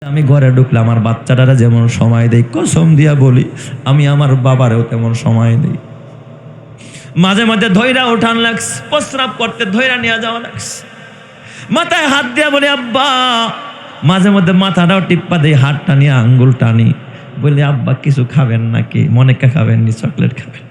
আমি ঘরে ঢুকলে আমার বাচ্চাটারা যেমন সময় দেই, কসম দিয়া বলি আমি আমার বাবারেও তেমন সময় দেই। মাঝে মাঝে ধৈরা উঠান লাগছে, প্রস্রাব করতে ধৈরা নিয়ে যাওয়া লাগছে, মাথায় হাত দিয়া বলি আব্বা। মাঝে মধ্যে মাথাটাও টিপ্পা দিই, হাতটা নিয়ে আঙ্গুল টানি, বলি আব্বা কিছু খাবেন নাকি? মনে কা খাবেন নি, চকলেট খাবেন?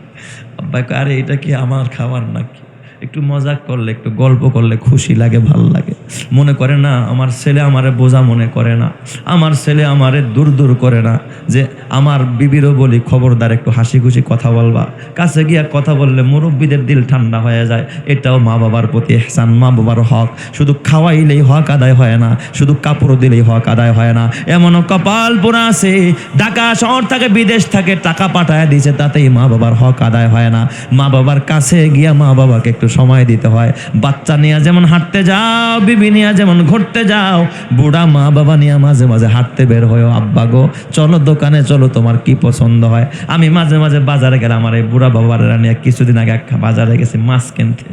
আব্বা আরে এটা কি আমার খাবার নাকি? একটু মজাক করলে, একটু গল্প করলে খুশি লাগে, ভাল লাগে। মনে করে না আমার ছেলে আমারে বোঝা মনে করে না, আমার ছেলে আমারে দূর দূর করে না। যে আমার বিবিরও বলি খবরদার একটু হাসি খুশি কথা বলবা, কাছে গিয়া কথা বললে মুরব্বীদের দিল ঠান্ডা হয়ে যায়। এটাও মা বাবার প্রতি ইহসান, মা বাবার হক। শুধু খাওয়াইলেই হক আদায় হয় না, শুধু কাপড় দিলেই হক আদায় হয় না। এমনও কপাল পোড়া আছে, ঢাকা শহর থেকে বিদেশ থেকে টাকা পাঠায় দিয়েছে, তাতেই মা বাবার হক আদায় হয় না। মা বাবার কাছে গিয়া মা বাবাকে একটু সময় দিতে হয়। বাচ্চা নিয়ে যেমন হাঁটতে যাও, বিবি নিয়ে যেমন ঘুরতে যাও, বুড়া মা বাবা নিয়ে মাঝে মাঝে হাঁটতে বের হয়। আব্বা গো চলো দোকানে চলো, তোমার কি পছন্দ হয়? আমি মাঝে মাঝে বাজারে গেলে আমার এই বুড়া বাবারা নিয়ে কিছুদিন আগে একটা বাজারে গেছি মাছ কিনতে।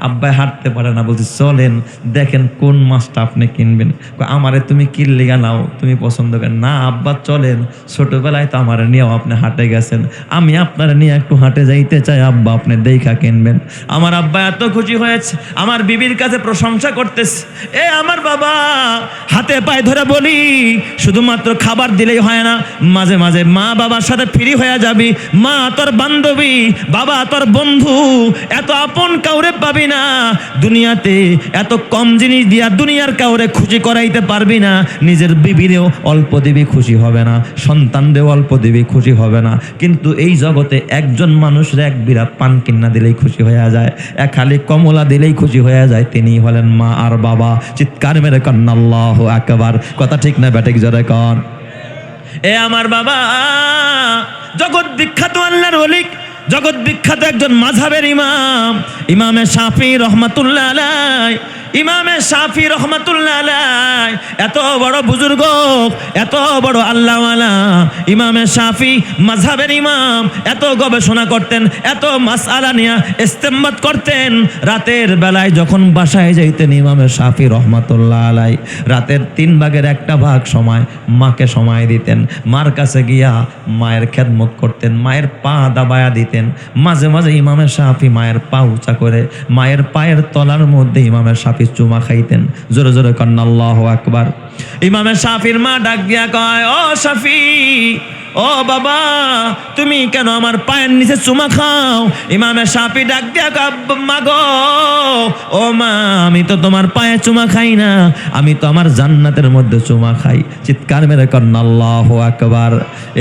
আব্বাই হাঁটতে পারে না, বলছি চলেন দেখেন কোন মাছটা আপনি কিনবেন। আমারে তুমি কিনলে নাও, তুমি পছন্দ করেন না? আব্বা চলেন, ছোটবেলায় তো আমার নিয়েও আপনি হাঁটে গেছেন, আমি আপনার নিয়ে একটু হাঁটে যাইতে চাই, আব্বা আপনি দেখা কিনবেন। আমার আব্বা এত খুশি হয়েছে, আমার বিবির কাছে প্রশংসা করতেছে। এ আমার বাবা, হাতে পায়ে ধরে বলি শুধুমাত্র খাবার দিলেই হয় না, মাঝে মাঝে মা বাবার সাথে ফ্রি হয়ে যাবি। মা তোর বান্ধবী, বাবা তোর বন্ধু, এত আপন কাউরে পাবি না দুনিয়াতে। এত কম জিনিস দিয়া দুনিয়ার কাউরে খুশি করাইতে পারবি না। নিজের বিবিরেও অল্প দিবি, খুশি হবে না। সন্তানরেও অল্প দিবি, খুশি হবে না। কিন্তু এই জগতে একজন মানুষের এক বিরাট পান কিন্না দিলেই খুশি হয়ে যায়, এক খালি কমলা দিলেই খুশি হয়ে যায়, তিনি হলেন মা আর বাবা। চিৎকার মেরে কন আল্লাহু আকবার। কথা ঠিক না ব্যাটিক জোরে কন। এ আমার বাবা, জগৎ বিখ্যাত আল্লাহর ওলি, জগৎ বিখ্যাত একজন মাযহাবের ইমাম, ইমামে শাফি রহমাতুল্লাহ আলাইহি। ইমামে শাফি রহমাতুল্লাহ আলাইহি এত বড় বুজুর্গ, এত বড় আল্লাহওয়ালা ইমামে শাফি মাযহাবের ইমাম, এত গবেষণা করতেন, এত মাসআলা নিয়ে ইস্তেমবাত করতেন। রাতের বেলায় যখন বাসায় যাইতেন ইমামে শাফি রহমাতুল্লাহ আলাইহি, রাতের 3 ভাগের 1 ভাগ সময় মাকে সময় দিতেন। মার কাছে গিয়া মায়ের খেদমত করতেন, মায়ের পা দাবায়া দিতেন। মাঝে মাঝে ইমামে শাফি মায়ের পা উঁচা করে মায়ের পায়ের তলার মধ্যে ইমামে শাফি চুমা খাইতেন। জোরে জোরে কন আল্লাহু আকবার। ইমামে শাফির মা ডাক দিয়া কয়, ও শাফি, ও বাবা, তুমি কেন আমার পায়ের নিচে চুমা খাও? ইমামে শাফি ডাক দিয়া কয়, মা গো, ও মা, আমি তো তোমার পায়ে চুমা খাই না, আমি তো আমার জান্নাতের মধ্যে চুমা খাই। চিৎকার মেরে কন আল্লাহু আকবার।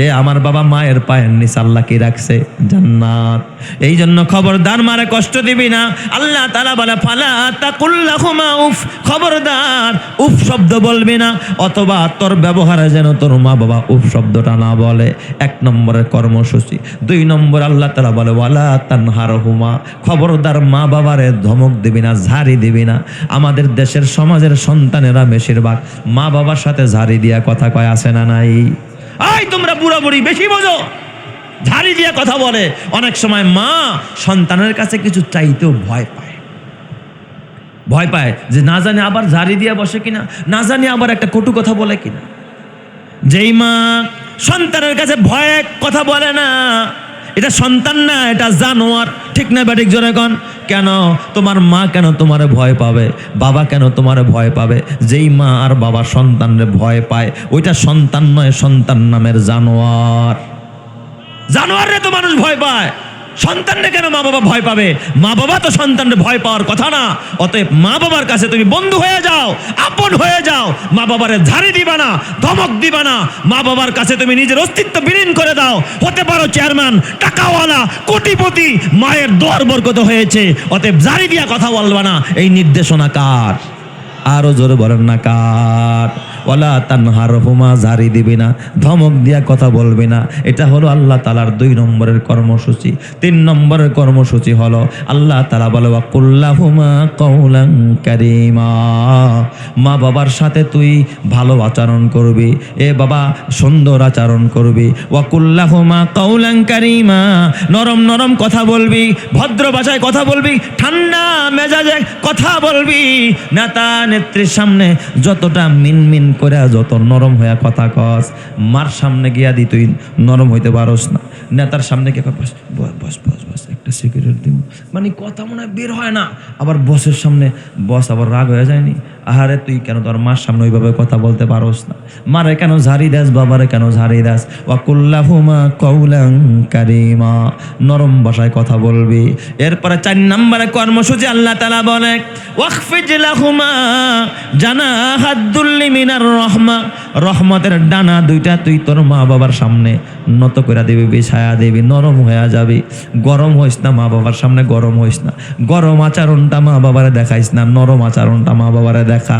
এ আমার বাবা, মায়ের পায়ের নিচে আল্লাহ কি রাখছে? জান্নাত। এই জন্য খবরদার মারে কষ্ট দিবি না। আল্লাহ তাআলা বলে ফালা তাকুল লাহুমা উফ, খবরদার উফ শব্দ বলবি না, অথবা তোর ব্যবহারে যেন তোর মা বাবা উফ শব্দটা না বলে। 1 নম্বরের কর্মসূচি। 2 নম্বর আল্লাহ তাআলা বলে ওয়ালা তানহারহুমা, খবরদার মা বাবারে ধমক দিবি না, ঝাড়ি দিবি না। আমাদের দেশের সমাজের সন্তানেরা বেশিরভাগ মা বাবার সাথে ঝাড়ি দিয়া কথা কয়, আছে না নাই? আই তোমরা বুড়া বুড়ি বেশি বোঝো, ঝাড়ি দিয়া কথা বলে। অনেক সময় মা সন্তানের কাছে কিছু চাইতেও ভয় পায়, ভয় পায় যে না জানি আবার ঝাড়ি দিয়া বসে কিনা, না জানি আবার একটা কটু কথা বলে কিনা। যেই মা সন্তানের কাছে ভয়ে কথা বলে না, এটা সন্তান না, এটা জানোয়ার। ঠিক না ব্যাটিক জোরে কন। কেন তোমার মা কেন তোমারে ভয় পাবে? বাবা কেন তোমারে ভয় পাবে? যেই মা আর বাবা সন্তানরে ভয় পায়, ওইটা সন্তান নয়, সন্তান নামের জানোয়ার। জানোয়ারে তো মানুষ ভয় পায়, সন্তানরে কেন মা বাবা ভয় পাবে? মা বাবা তো সন্তানরে ভয় পাওয়ার কথা না। অতএব মা বাবার কাছে তুমি বন্ধু হয়ে যাও, আপন হয়ে যাও। মা বাবারে ঝাড়ি দিবা না, ধমক দিবা না। মা বাবার কাছে তুমি নিজের অস্তিত্ব বিলীন করে দাও। হতে পারো চেয়ারম্যান, টাকাওয়ালা, কোটিপতি, মায়ের দর বরকত হয়েছে, অতএব ঝাড়ি দিয়া কথা বলবা না। এই নির্দেশনা কার? আরো জোরে বলেন না কার? ওয়ালা তানহারহুমা, ঝাড়ি দিবি না, ধমক দিয়া কথা বলবি না। এটা হলো আল্লাহ তাআলার 2 নম্বরের কর্মসূচি। 3 নম্বরের কর্মসূচি হলো আল্লাহ তাআলা বলে ওয়াকুল লাহুমা কাওলান কারীমা, মা বাবার সাথে তুই ভালো আচরণ করবি। এ বাবা, সুন্দর আচরণ করবি। ওয়াকুল লাহুমা কাওলান কারীমা, নরম নরম কথা বলবি, ভদ্র ভাষায় কথা বলবি, ঠান্ডা মেজাজে কথা বলবি। নেতা নেত্রীর সামনে যতটা মিনমিন করে যত নরম হইয়া কথা কস, মার সামনে গিয়া দি তুই নরম হইতে পারস না। নেতার সামনে গিয়ে বস বস বস বস একটা সিগারেট দিব, মানে কথা মনে হয় বের হয় না। আবার বসের সামনে বস আবার রাগ হয়ে যায়নি, আহারে তুই কেন তোর মার সামনে ওইভাবে কথা বলতে পারস না? মারে কেন ঝাড়ি দাস, বাবারে কেন ঝাড়ি দাস? ওয়াকুল্লাহুমা কওলান কারীমা, নরম ভাষায় কথা বলবি। এরপরে 4 নম্বরে কর্মসূচি আল্লাহ তাআলা বলে ওয়াখফিজ লাহুমা জানাহাদ দুল্লি মিনার রাহমা, রহমতের ডানা দুইটা তুই তোর মা বাবার সামনে নত করে দিবি, বিছায়া দিবি, নরম হয়ে যাবি। গরম হইস না মা বাবার সামনে, গরম হইস না। গরম আচরণটা মা বাবারে দেখাইস না, নরম আচরণটা মা বাবারে দেখা।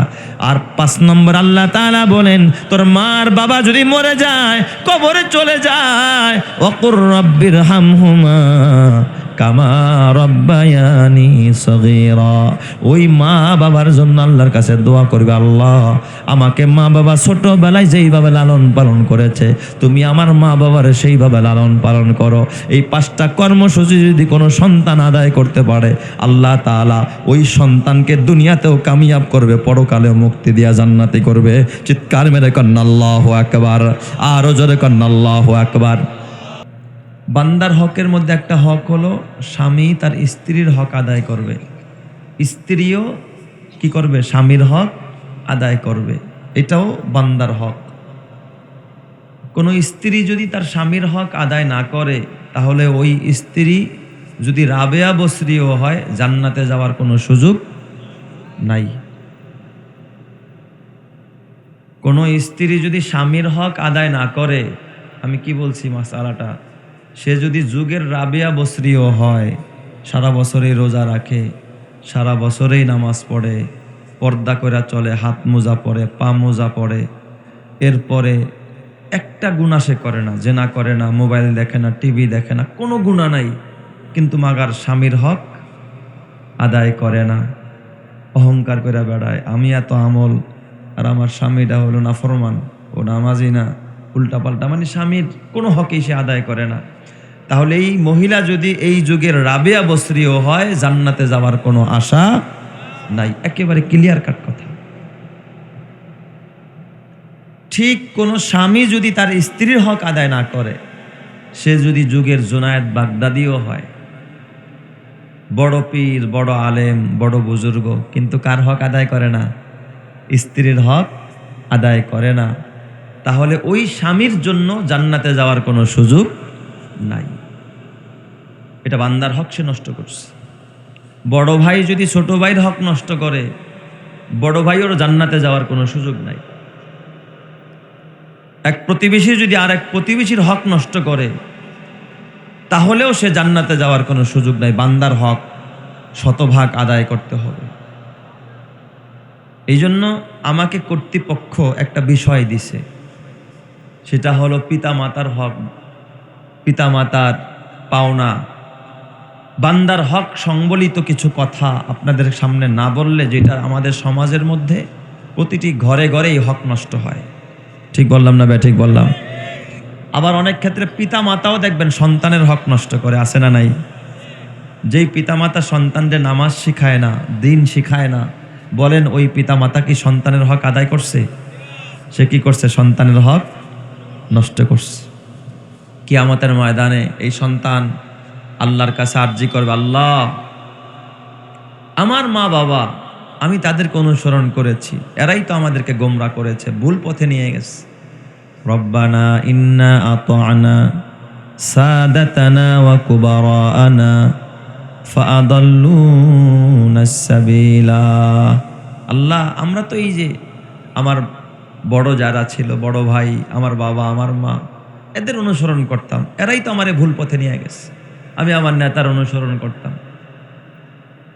আর 5 নম্বর আল্লাহ তাআলা বলেন তোর মার বাবা যদি মরে যায়, কবরে চলে যায়, ওয়াকুর রাব্বিরহামহুমা কামা রাব্বায়ানি সগীরা, ওই মা বাবার জন্য আল্লাহর কাছে দোয়া করবে, আল্লাহ আমাকে মা বাবা ছোটবেলায় যেইভাবে লালন পালন করেছে, তুমি আমার মা বাবার সেইভাবে লালন পালন করো। এই 5টা কর্মসূচি যদি কোনো সন্তান আদায় করতে পারে, আল্লাহ তাআলা ওই সন্তানকে দুনিয়াতেও কামিয়াব করবে, পরকালেও মুক্তি দিয়া জান্নাতি করবে। চিৎকার মেরে কন্না আল্লাহু আকবার, আরো জোরে কন্না আল্লাহু আকবার। বান্দার হকের মধ্যে একটা হক হলো স্বামী তার স্ত্রীর হক আদায় করবে, স্ত্রীও কি করবে? স্বামীর হক আদায় করবে, এটাও বান্দার হক। কোনো স্ত্রী যদি তার স্বামীর হক আদায় না করে, তাহলে ওই স্ত্রী যদি রাবেয়া বসরিও হয়, জান্নাতে যাওয়ার কোনো সুযোগ নাই। কোনো স্ত্রী যদি স্বামীর হক আদায় না করে, আমি কি বলছি মাসালাটা, সে যদি যুগের রাবেয়া বসরিও হয়, সারা বছরেই রোজা রাখে, সারা বছরেই নামাজ পড়ে, পর্দা করে চলে, হাত মোজা পরে, পা মোজা পড়ে, এরপরে একটা গুনাহ সে করে না, জেনা করে না, মোবাইল দেখে না, টিভি দেখে না, কোনো গুনাহ নাই, কিন্তু মাগার স্বামীর হক আদায় করে না, অহংকার করে বেড়ায়, আমি এত আমল আর আমার স্বামীটা হলো নাফরমান, ও নামাজি না, উল্টাপাল্টা, মানে স্বামীর কোনো হকই সে আদায় করে না। তাহলে এই মহিলা যদি এই যুগের রাবেয়া বসরিও হয়, জান্নাতে যাওয়ার কোনো আশা নাই, একেবারে ক্লিয়ার কাট কথা। ঠিক কোনো স্বামী যদি তার স্ত্রীর হক আদায় না করে, সে যদি যুগের জুনায়েদ বাগদাদিও হয়, বড় পীর, বড় আলেম, বড় বুজুর্গ, কিন্তু কার হক আদায় করে না? স্ত্রীর হক আদায় করে না, তাহলে ওই স্বামীর জন্য জান্নাতে যাওয়ার কোনো সুযোগ নাই। এটা বান্দার হক সে নষ্ট করছে। বড় ভাই যদি ছোট ভাইয়ের হক নষ্ট করে, বড় ভাইয়েরও জান্নাতে যাওয়ার কোনো সুযোগ নাই। এক প্রতিবেশী যদি আর এক প্রতিবেশীর হক নষ্ট করে, তাহলেও সে জান্নাতে যাওয়ার কোনো সুযোগ নাই। বান্দার হক শতভাগ আদায় করতে হবে। এই জন্য আমাকে কর্তৃপক্ষ একটা বিষয় দিছে, সেটা হলো পিতামাতার হক, পিতামাতার পাওনা। বান্দার হক সংবলিত কিছু কথা আপনাদের সামনে না বললে, যেটা আমাদের সমাজের মধ্যে প্রতিটি ঘরে ঘরে এই হক নষ্ট হয়। ঠিক বললাম না ঠিক বললাম? আবার অনেক ক্ষেত্রে পিতামাতাও দেখবেন সন্তানের হক নষ্ট করে, আছে না নাই? যেই পিতামাতা সন্তানদের নামাজ শিখায় না, দিন শিখায় না, বলেন ওই পিতামাতা কি সন্তানের হক আদায় করছে? সে কি করছে? সন্তানের হক নষ্ট করছে। কিয়ামতের ময়দানে এই সন্তান আল্লাহর কাছে আরজি করবে, আল্লাহ আমার মা বাবা, আমি তাদেরকে অনুসরণ করেছি, এরাই তো আমাদেরকে গোমরাহ করেছে, ভুল পথে নিয়ে গেছে। রব্বানা ইন্না আতা'না সাদাতানা ওয়া কুবারানা ফাআদাল্লুনাস সাবিলা। আল্লাহ আমরা তো এই যে আমার বড় যারা ছিল, বড় ভাই, আমার বাবা, আমার মা, এদের অনুসরণ করতাম, এরাই তো আমারে ভুল পথে নিয়ে গেছে, আমি আমার নেতার অনুসরণ করতাম।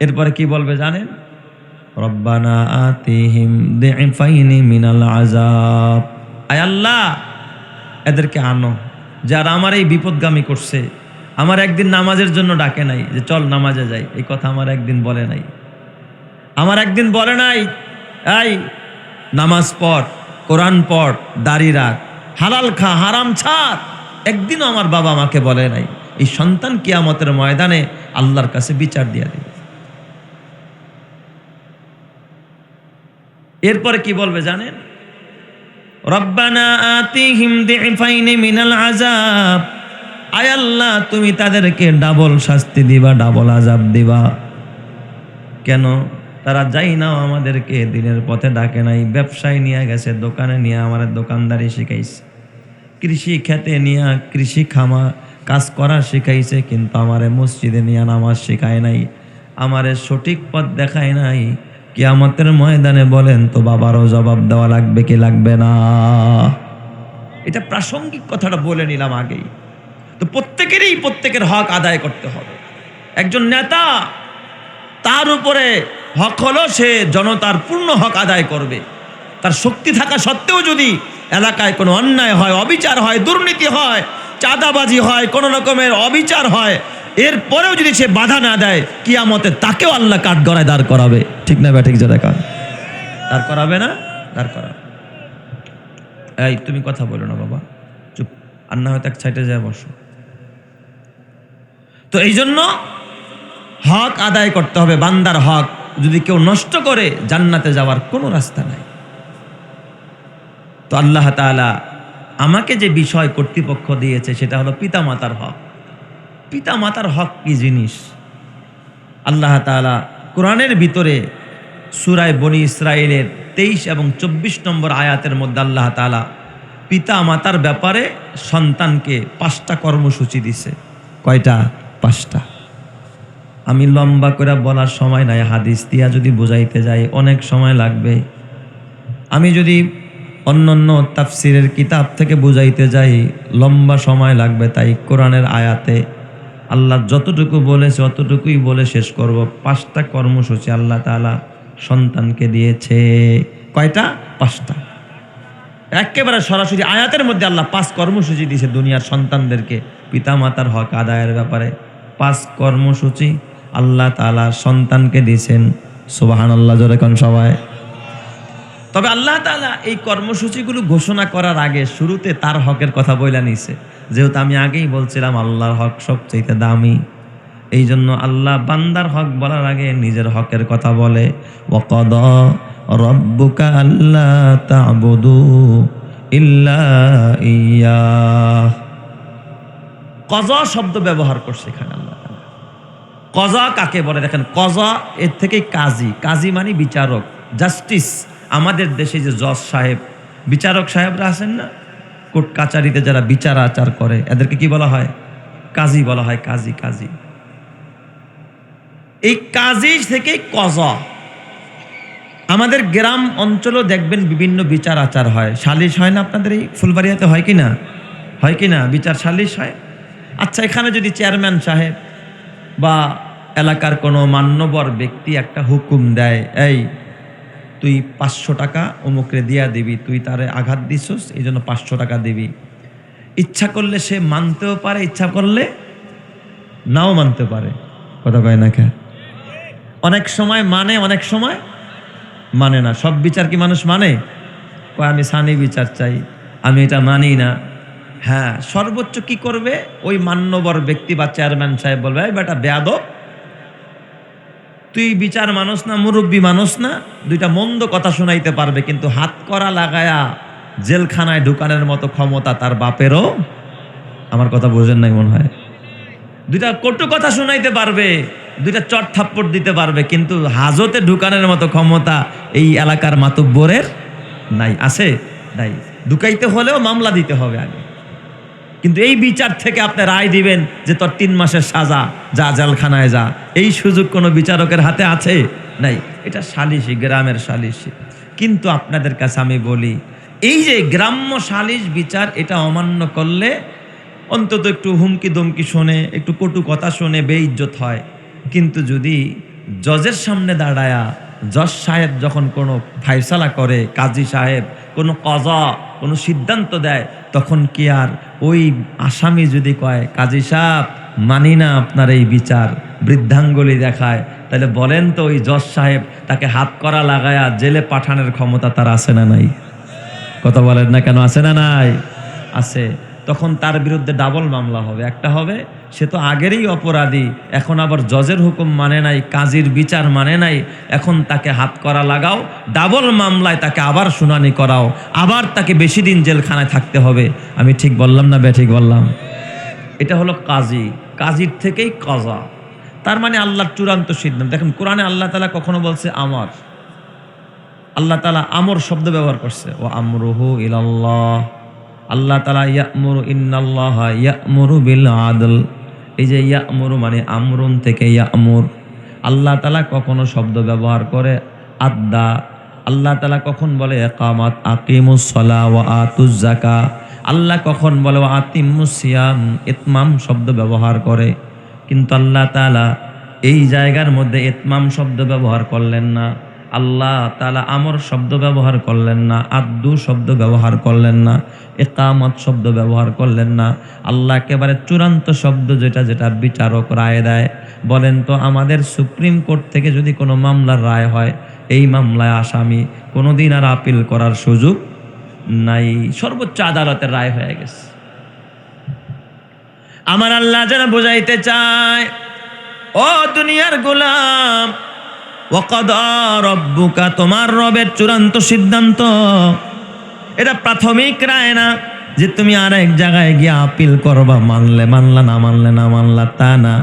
এরপরে কি বলবে জানেন? রব্বানা আতিহিম দি'ফাইনি মিনাল আযাব। আয় আল্লাহ এদেরকে আনো যারা আমার এই বিপদগামী করছে। আমার একদিন নামাজের জন্য ডাকে নাই যে চল নামাজে যাই, এই কথা আমার একদিন বলে নাই। আমার একদিন বলে নাই এই নামাজ পড়, কোরআন পড়, দাড়ি রাখ, হালাল খা, হারাম ছাড়, একদিনও আমার বাবা আমাকে বলে নাই। এই সন্তান কিয়ামতের ময়দানে আল্লাহর কাছে বিচার দিয়ে দেবে। এরপরে কি বলবে জানেন? রব্বানা আতিহিম দিফাইনি মিনাল আযাব, আয় আল্লাহ তুমি তাদেরকে ডাবল শাস্তি দিবা, ডাবল আযাব দিবা। কেন? তারা যাই না আমাদেরকে দিনের পথে ডাকে নাই, ব্যবসায় নিয়ে গেছে, দোকানে নিয়ে আমার দোকানদারি শিখাইছে, কৃষি খেতে নিয়ে কৃষি খামা কাজ করা শিখাইছে, কিন্তু আমারে মসজিদে নিয়ে নামাজ শেখায় নাই, আমারে সঠিক পথ দেখায় নাই। কিয়ামতের ময়দানে বলেন তো বাবারও জবাব দেওয়া লাগবে কি লাগবে না? এটা প্রাসঙ্গিক কথাটা বলে নিলাম আগেই। তো প্রত্যেকের হক আদায় করতে হবে। একজন নেতা, তার উপরে হক হলো সে জনতার পূর্ণ হক আদায় করবে। তার শক্তি থাকা সত্ত্বেও যদি এলাকায় কোনো অন্যায় হয়, অবিচার হয়, দুর্নীতি হয়, চাঁদাবাজি হয়, কোনো রকমের অবিচার হয়, এরপরেও যদি সে বাধা না দেয়, কিয়ামতে তাকেও আল্লাহ কাঠগড়ায় দাঁড় করাবে। ঠিক না ব্যাঠিক যারা কান দাঁড় করাবে না? দাঁড় করাবে। এই তুমি কথা বলো না বাবা, চুপ, আর না হয়তো এক সাইডে যায় বসো। তো এই জন্য হক আদায় করতে হবে। বান্দার হক যদি কেউ নষ্ট করে, জান্নাতে যাওয়ার কোনো রাস্তা নাই। তো আল্লাহ তাআলা আমাকে যে বিষয় কর্তৃপক্ষ দিয়েছে সেটা হলো পিতামাতার হক। পিতামাতার হক কি জিনিস? আল্লাহ তাআলা কোরআনের ভিতরে সূরা বনী ইসরাঈলের 23 এবং 24 নম্বর আয়াতের মধ্যে আল্লাহ তাআলা পিতা মাতার ব্যাপারে সন্তানকে 5টা কর্মসূচি দিছে। কয়টা? 5টা। আমি লম্বা করে বলার সময় নাই, হাদিস দিয়া যদি বুঝাইতে যাই অনেক সময় লাগবে। আমি যদি অন্যান্য তাফসিরের কিতাব থেকে বুঝাইতে যাই লম্বা সময় লাগবে। তাই কোরআনের আয়াতে আল্লাহ যতটুকু বলেছে অতটুকুই বলে শেষ করব। 5টা কর্মসূচি আল্লাহ তাআলা সন্তানকে দিয়েছে। কয়টা? 5টা। একেবারে সরাসরি আয়াতের মধ্যে আল্লাহ 5 কর্মসূচি দিয়েছে দুনিয়ার সন্তানদেরকে পিতামাতার হক আদায়ের ব্যাপারে। 5 কর্মসূচি আল্লাহ তাআলা সন্তানকে দিয়েছেন। সুবহানাল্লাহ, জোরে কোন সবাই। তবে আল্লাহ তাআলা এই কর্মসূচিগুলো ঘোষণা করার আগে শুরুতে তার হকের কথা বইলা নিছে। যেহেতু আমি আগেই বলছিলাম আল্লাহর হক সবচেয়ে দামি, এই জন্য আল্লাহ বান্দার হক বলার আগে নিজের হকের কথা বলে। ওয়াকাদা রাব্বুকা আল্লা তা'বুদু ইল্লা ইয়্যাহ। কযা শব্দ ব্যবহার করছে এখানে আল্লাহ তাআলা। কযা কাকে বলে দেখেন, কযা এর থেকে কাজী, কাজী মানে বিচারক, জাস্টিস। আমাদের দেশে যে জজ সাহেব, বিচারক সাহেবরা আছেন না, কোর্ট কাচারিতে যারা বিচার আচার করে, এদেরকে কি বলা হয়? কাজী বলা হয়। কাজী, কাজী। এই কাজী থেকে কযা। আমাদের গ্রাম অঞ্চলও দেখবেন বিভিন্ন বিচার আচার হয়, সালিশ হয় না? আপনাদের এই ফুলবাড়িয়াতে হয় কি না? হয় কি না? বিচার সালিশ হয়। আচ্ছা, এখানে যদি চেয়ারম্যান সাহেব বা এলাকার কোনো মান্যবর ব্যক্তি একটা হুকুম দেয়, এই তুই 500 টাকা অমুকরে দিয়া দিবি, তুই তারে আঘাত দিছস এই জন্য 500 টাকা দিবি। ইচ্ছা করলে সে মানতেও পারে, ইচ্ছা করলে নাও মানতে পারে। কথা কয় না কে? অনেক সময় মানে, অনেক সময় মানে না। সব বিচার কি মানুষ মানে? কয় আমি সানি বিচার চাই, আমি এটা মানি না। হ্যাঁ, সর্বোচ্চ কি করবে? ওই মান্যবর ব্যক্তি বা চেয়ারম্যান সাহেব বলবে, এই বেটা বেয়াদব, তুই বিচার মানুষ না, মুরব্বী মানুষ না, 2টা মন্দ কথা শোনাইতে পারবে, কিন্তু হাত করা লাগায়া জেলখানায় ঢুকানোর মতো ক্ষমতা তার বাপেরও। আমার কথা বোঝেন নাই মনে হয়। 2টা কটু কথা শোনাইতে পারবে, 2টা চট থাপ্পড় দিতে পারবে, কিন্তু হাজতে ঢুকানোর মতো ক্ষমতা এই এলাকার মাতব্বরের নাই। আছে? নাই। ঢুকাইতে হলেও মামলা দিতে হবে আগে, কিন্তু এই বিচার থেকে আপনি রায় দিবেন যে তোর 3 মাসের সাজা, যা জেলখানায় যা, এই সুযোগ কোনো বিচারকের হাতে আছে? নাই। এটা সালিশি, গ্রামের সালিশি। কিন্তু আপনাদের কাছে আমি বলি, এই যে গ্রাম্য সালিশ বিচার, এটা অমান্য করলে অন্তত একটু হুমকি দমকি শোনে, একটু কটু কথা শোনে, বেইজ্জত হয়। কিন্তু যদি জজের সামনে দাঁড়ায়া জজ সাহেব যখন কোনো ফায়সালা করে, কাজী সাহেব কোনো কযা, কোনো সিদ্ধান্ত দেয়, তখন কি আর ওই আসামি যদি কয় কাজী সাহেব মানি না আপনার এই বিচার, বৃদ্ধাঙ্গুলি দেখায়, তাহলে বলেন তো ওই জজ সাহেব তাকে হাত করা লাগায়া জেলে পাঠানোর ক্ষমতা তার আছে না নাই? কথা বলেন না কেন? আছে না নাই? আছে। তখন তার বিরুদ্ধে ডাবল মামলা হবে। একটা হবে সে তো আগেরই অপরাধী, এখন আবার জজের হুকুম মানে নাই, কাজীর বিচার মানে নাই, এখন তাকে হাত করা লাগাও, ডাবল মামলায় তাকে আবার শুনানি করাও, আবার তাকে বেশি দিন জেলখানায় থাকতে হবে। আমি ঠিক বললাম না বেঠিক বললাম? এটা হলো কাজী, কাজীর থেকেই কাজা, তার মানে আল্লাহর চূড়ান্ত সিদ্ধান্ত। দেখেন কোরআনে আল্লাহ তাআলা কখনো বলছে আমার, আল্লাহ তাআলা আমর শব্দ ব্যবহার করছে, ও আমরুহু ইলাল্লাহ। আল্লাহ তাআলা ইয়ামুরু, ইন্নাল্লাহা ইয়ামুরু বিল আদল। এই যে ইয়ামুরু মানে আমরুন থেকে ইয়ামুর। আল্লাহ তাআলা কখনো শব্দ ব্যবহার করে আদ্দা, আল্লাহ তাআলা কখন বলে ইকামাত, আকিমুস সালাহ ওয়া আতুজ যাকাত। আল্লাহ কখন বলে ওয়া আতিম্মুস সিয়াম, ইতমাম শব্দ ব্যবহার করে। কিন্তু আল্লাহ তাআলা এই জায়গার মধ্যে ইতমাম শব্দ ব্যবহার করলেন না, আল্লাহ তাআলা আমর শব্দ ব্যবহার করলেন না, আদ্দু শব্দ ব্যবহার করলেন না, ইকামত শব্দ ব্যবহার করলেন না। আল্লাহ একেবারে চূড়ান্ত শব্দ যেটা যেটা বিচারক রায় দেয়। বলেন তো আমাদের সুপ্রিম কোর্ট থেকে যদি কোনো মামলার রায় হয়, এই মামলায় আসামি কোনোদিন আর আপিল করার সুযোগ নাই, সর্বোচ্চ আদালতের রায় হয়ে গেছে। আমার আল্লাহ যেন বোঝাইতে চায়, ও দুনিয়ার গোলাম, ওয়াকাদা রাব্বুকা, তোমার রবের চূড়ান্ত সিদ্ধান্ত। এটা প্রাথমিক রায় না যে তুমি আর এক জায়গায় গিয়ে আপিল করবা, মানলে মানলা, না মানলে না মানলা, তা না।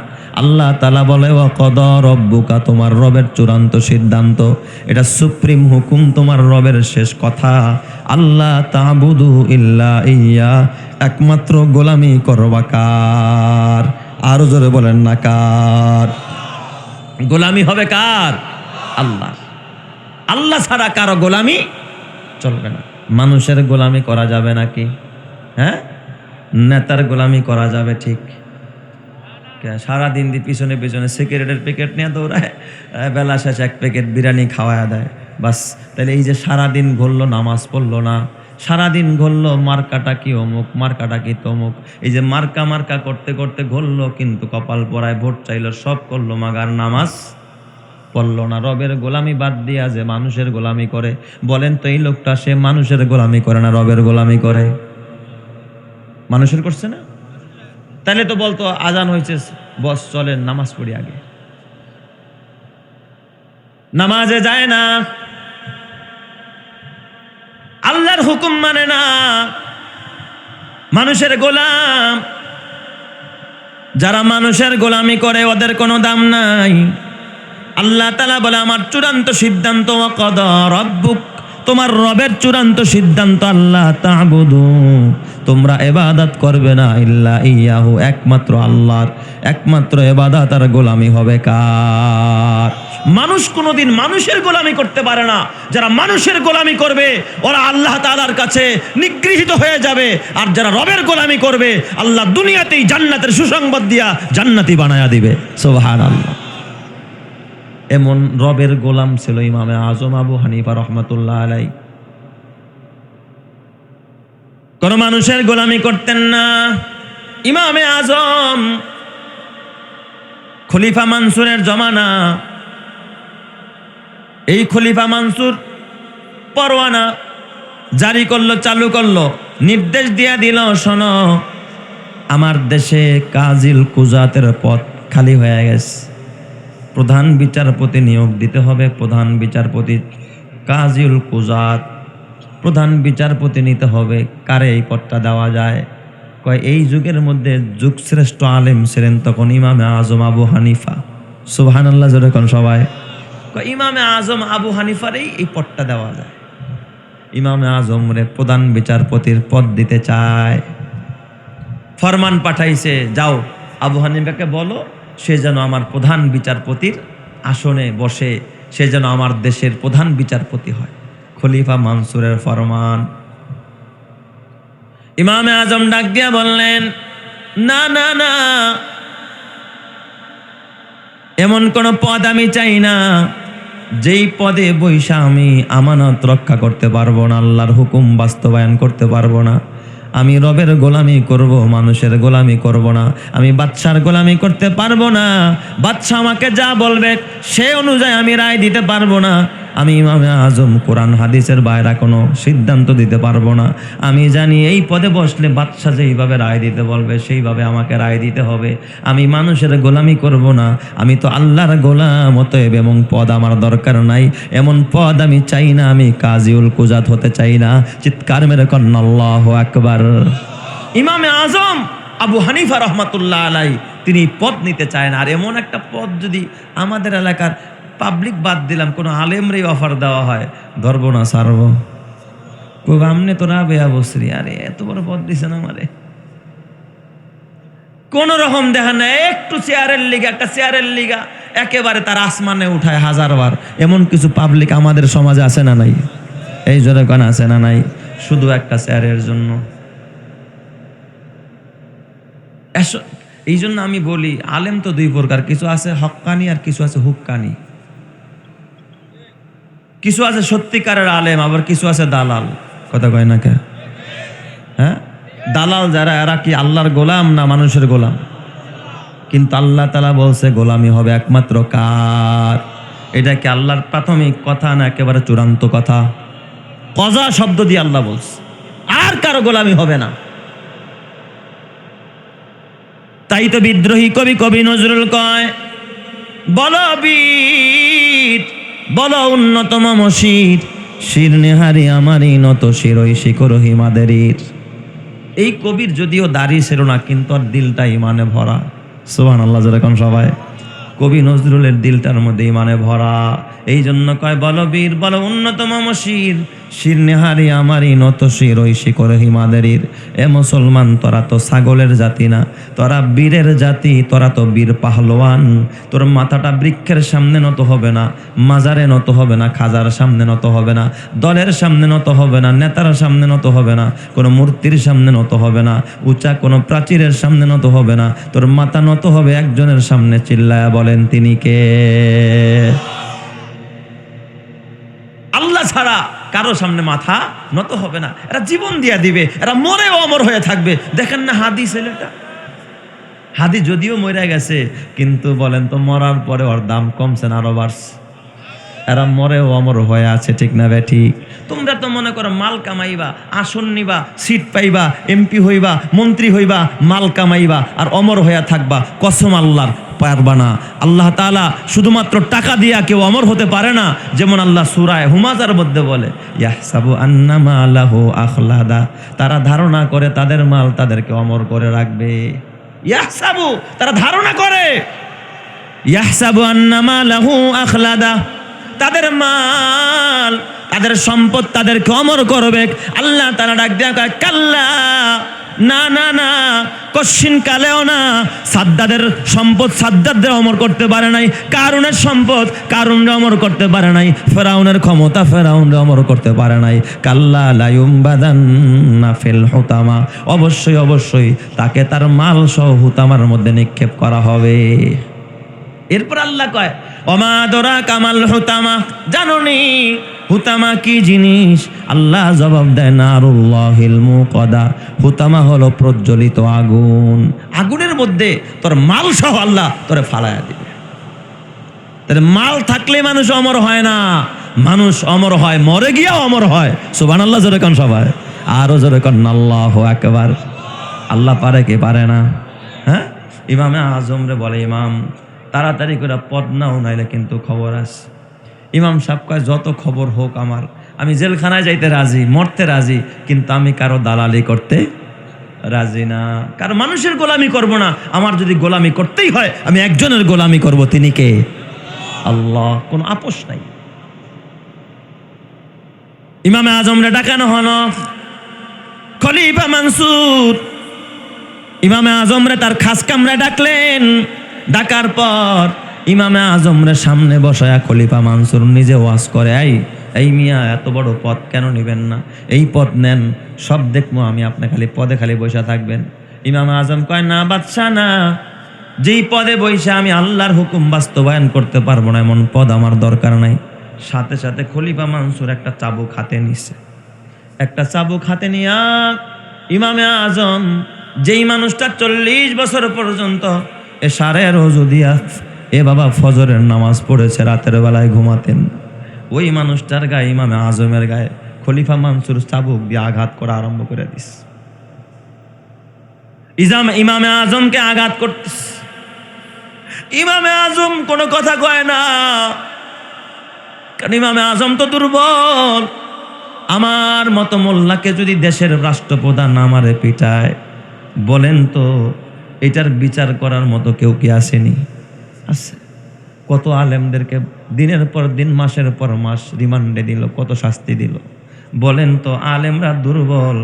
আল্লাহ তাআলা বলে ওয়াকাদা রাব্বুকা, তোমার রবের চূড়ান্ত সিদ্ধান্ত, এটা সুপ্রিম হুকুম, তোমার রবের শেষ কথা। আল্লাহ তা'বুদু ইল্লা ইয়্যা, একমাত্র গোলামি করবা কার? আরো জোরে বলেন না কার? গোলামি হবে কার? আল্লাহ। আল্লাহ ছাড়া কারো গোলামি চলবে না। মানুষের গোলামি করা যাবে নাকি? হ্যাঁ, নেতার গোলামি করা যাবে ঠিক? সারাদিন পিছনে পিছনে সিগারেটের প্যাকেট নিয়ে দৌড়ায়, বেলা শেষে এক প্যাকেট বিরিয়ানি খাওয়ায় দেয়, বাস। তাহলে এই যে সারাদিন ঘুরলো, নামাজ পড়লো না, সারাদিন ঘুরলো মার্কাটা কি অমুক, মার্কাটা কি তমুক, এই যে মার্কা মার্কা করতে করতে ঘুরলো, কিন্তু কপাল পরায় ভোট চাইলো, সব করলো, মাগার নামাজ পড়লো না। রবের গোলামি বাদ দিয়া যে মানুষের গোলামি করে, বলেন তো এই লোকটা সে মানুষের গোলামি করে না রবের গোলামি করে? মানুষের করছে না? তাহলে তো বলতো আজান হয়েছে, বস চলেন নামাজ পড়ি আগে। নামাজে যায় না, আল্লাহর হুকুম মানে না, মানুষের গোলাম। যারা মানুষের গোলামি করে ওদের কোনো দাম নাই। আল্লাহ তাআলা বলে আমার চূড়ান্ত সিদ্ধান্ত, ওয়াকাদা রাব্বুক, তোমার রবের চূড়ান্ত সিদ্ধান্ত, আল্লাহ তা'বুদু, তোমরা ইবাদত করবে না, ইল্লা ইয়াহু, একমাত্র আল্লাহর। একমাত্র ইবাদত আর গোলামি হবে কার? মানুষ কোনোদিন মানুষের গোলামি করতে পারে না। যারা মানুষের গোলামি করবে ওরা আল্লাহ তাআলার কাছে নিগৃহীত হয়ে যাবে, আর যারা রবের গোলামি করবে আল্লাহ দুনিয়াতেই জান্নাতের সুসংবাদ দিয়া জান্নাতি বানায়া দিবে। সুবহানাল্লাহ। এমন রবের গোলাম ছিল ইমামে আজম আবু হানিফা রহমাতুল্লাহ আলাইহি। কোন মানুষের গোলামি করতেন না। ইমামে আজম খলিফা মানসুরের জমানা, এই খলিফা মানসুর পরওয়ানা জারি করলো, চালু করলো, নির্দেশ দিয়া দিল, শোনো আমার দেশে কাজিল কুজাতের পদ খালি হয়ে গেছে, প্রধান বিচারপতি নিয়োগ দিতে হবে। প্রধান বিচারপতি কাজিল কুজাত, প্রধান বিচারপতি নিতে হবে। কারে এই পদটা দেওয়া যায়? কয় এই যুগের মধ্যে যুগশ্রেষ্ঠ আলেম ছিলেন তখন ইমামে আজম আবু হানিফা। সুবহানাল্লাহ জোরে কোন সবাই। কয় ইমামে আজম আবু হানিফারই এই পদটা দেওয়া যায়। ইমামে আজম রে প্রধান বিচারপতির পদ দিতে চায়। ফরমান পাঠাইছে, যাও আবু হানিফাকে বলো সে যেন আমার প্রধান বিচারপতির আসনে বসে, সে যেন আমার দেশের প্রধান বিচারপতি হয়। খলিফা মানসুরের ফরমান। ইমামে আজম ডাক দিয়া বললেন, না না না, এমন কোন পদ আমি চাই না যেই পদে বৈশা আমি আমানত রক্ষা করতে পারবো না, আল্লাহর হুকুম বাস্তবায়ন করতে পারবো না। আমি রবের গোলামি করব, মানুষের গোলামি করব না। আমি বাদশার গোলামি করতে পারবো না। বাদশা আমাকে যা বলবে সে অনুযায়ী আমি রায় দিতে পারবো না। আমি ইমামে আজম কোরআন হাদিসের বাইরে কোনো সিদ্ধান্ত দিতে পারবো না। আমি জানি এই পদে বসলে বাদশাহ যেইভাবে রায় দিতে বলবে সেইভাবে আমাকে রায় দিতে হবে। আমি মানুষের গোলামি করব না, আমি তো আল্লাহর গোলাম। অতএব এমন পদ আমার দরকার নাই, এমন পদ আমি চাই না। আমি কাজীউল কুজাত হতে চাই না। চিৎকার মেরে কন্না আল্লাহু আকবার। ইমামে আজম আবু হানিফা রহমাতুল্লাহ আলাই তিনি পদ নিতে চায় না। আর এমন একটা পদ যদি আমাদের এলাকার পাবলিক বাদ দিলাম কোনো আলেমরেই অফার দেওয়া হয়, ধরবো না, ছাড়বো। খুব আমনে তোরা বেয়া বসরি, আরে এত বড় পদ দিছেন আমারে, কোন রকম দেখা না, একটু চেয়ারের লিগা, একটা চেয়ারের লিগা একেবারে তার আসমানে উঠায় 1000 বার। এমন কিছু পাবলিক আমাদের সমাজে আছে না নাই? এই জোরে কোন আছে না নাই? শুধু একটা চেয়ারের জন্য। এই জন্য আমি বলি আলেম তো দুই প্রকার, কিছু আছে হক্কানি আর কিছু আছে হুক্কানি। কিছু আছে সত্যিকারের আলেম, আবার কিছু আছে দালাল। কথা কয় না কে? হ্যাঁ, দালাল যারা, এরা কি আল্লাহর গোলাম না মানুষের গোলাম? কিন্তু আল্লাহ তাআলা বলছে গোলামি হবে একমাত্র কার? এটা কি আল্লাহর প্রাথমিক কথা না একেবারে চূড়ান্ত কথা? কজা শব্দ দিয়ে আল্লাহ বলছে আর কারো গোলামি হবে না। তাই তো বিদ্রোহী কবি নজরুল কয়, বলো বীর বলো উন্নতম মসির, শির নেহারি আমারই নত শিরই শিকর হিমাদেরীর। এই কবির যদিও দাড়ি ছিল না, কিন্তু আর দিলটা ইমানে ভরা। সুবহানাল্লাহ যেরকম সবাই, কবি নজরুলের দিলটার মধ্যে ইমানে ভরা। এই জন্য কয়, বলো বীর বলো উন্নতম মসির, শির নেহারি আমারই নত শিরই শিকর হিমাদেরীর। এ মুসলমান, তোরা তো ছাগলের জাতি না, তোরা বীরের জাতি, তোরা তো বীর পাহলোয়ান। তোর মাথাটা বৃক্ষের সামনে নত হবে না, মাজারে নত হবে না, খাজার সামনে নত হবে না, দলের সামনে নত হবে না, নেতার সামনে নত হবে না, কোনো মূর্তির সামনে নত হবে না, উঁচা কোনো প্রাচীরের সামনে নত হবে না। তোর মাথা নত হবে একজনের সামনে। চিল্লায়া বলেন তিনি কে? আল্লাহ ছাড়া কারো সামনে মাথা নত হবে না। এরা জীবন দিয়া দিবে, এরা মরেও অমর হয়ে থাকবে। দেখেন না হাদি ছেলেটা, হাদি যদিও মরে গেছে, কিন্তু বলেন তো মরার পরে ওর দাম কমছে না আরো বাড়ছে? এরা মরেও অমর হয়ে আছে, ঠিক না বে ঠিক? তোমরা তো মনে করো মাল কামাইবা, আসন নিবা, সিট পাইবা, এমপি হইবা, মন্ত্রী হইবা, মাল কামাইবা আর অমর হইয়া থাকবা। কসম আল্লাহর, পারবা না। আল্লাহ তাআলা শুধুমাত্র টাকা দিয়া কেউ অমর হতে পারে না। যেমন আল্লাহ সূরা হুমাযার মধ্যে বলে, ইয়াহসাবু আন্নামা লাহু আখলাদা, তারা ধারণা করে তাদের মাল তাদেরকে অমর করে রাখবে। ইয়াহসাবু, তারা ধারণা করে, ইয়াহসাবু আন্নামা লাহু আখলাদা, তাদের মাল তাদের সম্পদ তাদেরকে অমর করবে। আল্লাহ তাআলা ডাক দেয়া কয়, কাল্লা, না না না, কশিন কালেও না। সাদ্দাদের সম্পদ সাদ্দাদদের অমর করতে পারে নাই, কারুনের সম্পদ কারুনরে অমর করতে পারে নাই, ফেরাউনের ক্ষমতা ফেরাউনরে অমর করতে পারে নাই। কাল্লা লা ইউমবাদান্না ফিল হুতামা, অবশ্যই অবশ্যই তাকে তার মাল সহ হুতামার মধ্যে নিক্ষেপ করা হবে। এরপর আল্লাহ কয়, ওমা দরা কামাল হুতামা, জানোনি হুতামা কি জিনিস? আল্লাহ জবাব দেয়, নারুল্লাহিল মুকাদা, হুতামা হলো প্রজ্বলিত আগুন। আগুনের মধ্যে তোর মাল সহ আল্লাহ তোরে ফালায়া দিবে। তোর মাল থাকলে মানুষ অমর হয় না, মানুষ অমর হয় মরে গিয়া অমর হয়। সুবহানাল্লাহ জোরে কোন সবাই, আরো জোরে কোন আল্লাহু আকবার। আল্লাহ পারে কে পারে না? হ্যাঁ, ইমামে আজম রে বলে, ইমাম তাড়াতাড়ি করে পদ নাও, নাইলে কিন্তু খবর আছে। ইমাম সাহেব কয়, যত খবর হোক আমার, আমি জেলখানায় যাইতে রাজি, মরতে রাজি, কিন্তু আমি কারো দালালি করতে রাজি না, কারো মানুষের গোলামি করব না। আমার যদি গোলামি করতেই হয় আমি একজনের গোলামি করব, তিনি কে? আল্লাহ। কোনো আপোষ নাই। ইমামে আজমরে ডাকানো হলো খলিফা মানসুর। ইমামে আজমরে তার খাস কামরা ডাকলেন। ডাকার পর ইমামে আজমরে সামনে বসায়া খলিফা মানসুর নিজে ওয়াজ করে, এই মিয়া এত বড় পদ কেন নেবেন না? এই পদ নেন, সব দেখবো আমি, আপনি খালি পদে খালি বসে থাকবেন। ইমামে আজম কয়, না বাদশা না, যেই পদে বসে আমি আল্লাহর হুকুম বাস্তবায়ন করতে পারবো না এমন পদ আমার দরকার নাই। সাথে সাথে খলিফা মানসুর একটা চাবুক হাতে নিছে। একটা চাবুক হাতে নিয়া ইমামে আজম, যেই মানুষটা 40 বছর পর্যন্ত এশারের ওযু দিয়া বাবা ফজরের নামাজ পড়েছে, রাতের বেলায় ঘুমাতেন, ওই মানুষটার গায়ে, ইমামে আজমের গায়ে খলিফা মানসুর চাবুক দিয়ে আঘাত করা আরম্ভ করে দিস। ইমামে আজমকে আঘাত করতিস। ইমামে আজম কোনো কথা কয় না, কারণ ইমামে আজম তো দুর্বল। আমার মতো মোল্লাকে যদি দেশের রাষ্ট্রপ্রধান আমারে পিটায়, বলেন তো এটার বিচার করার মতো কেউ কি আসেনি? আছে। কত আলেমদেরকে দিনের পর দিন, মাসের পর মাস রিমান্ডে দিল, কত শাস্তি দিল। বলেন তো আলেমরা দুর্বল?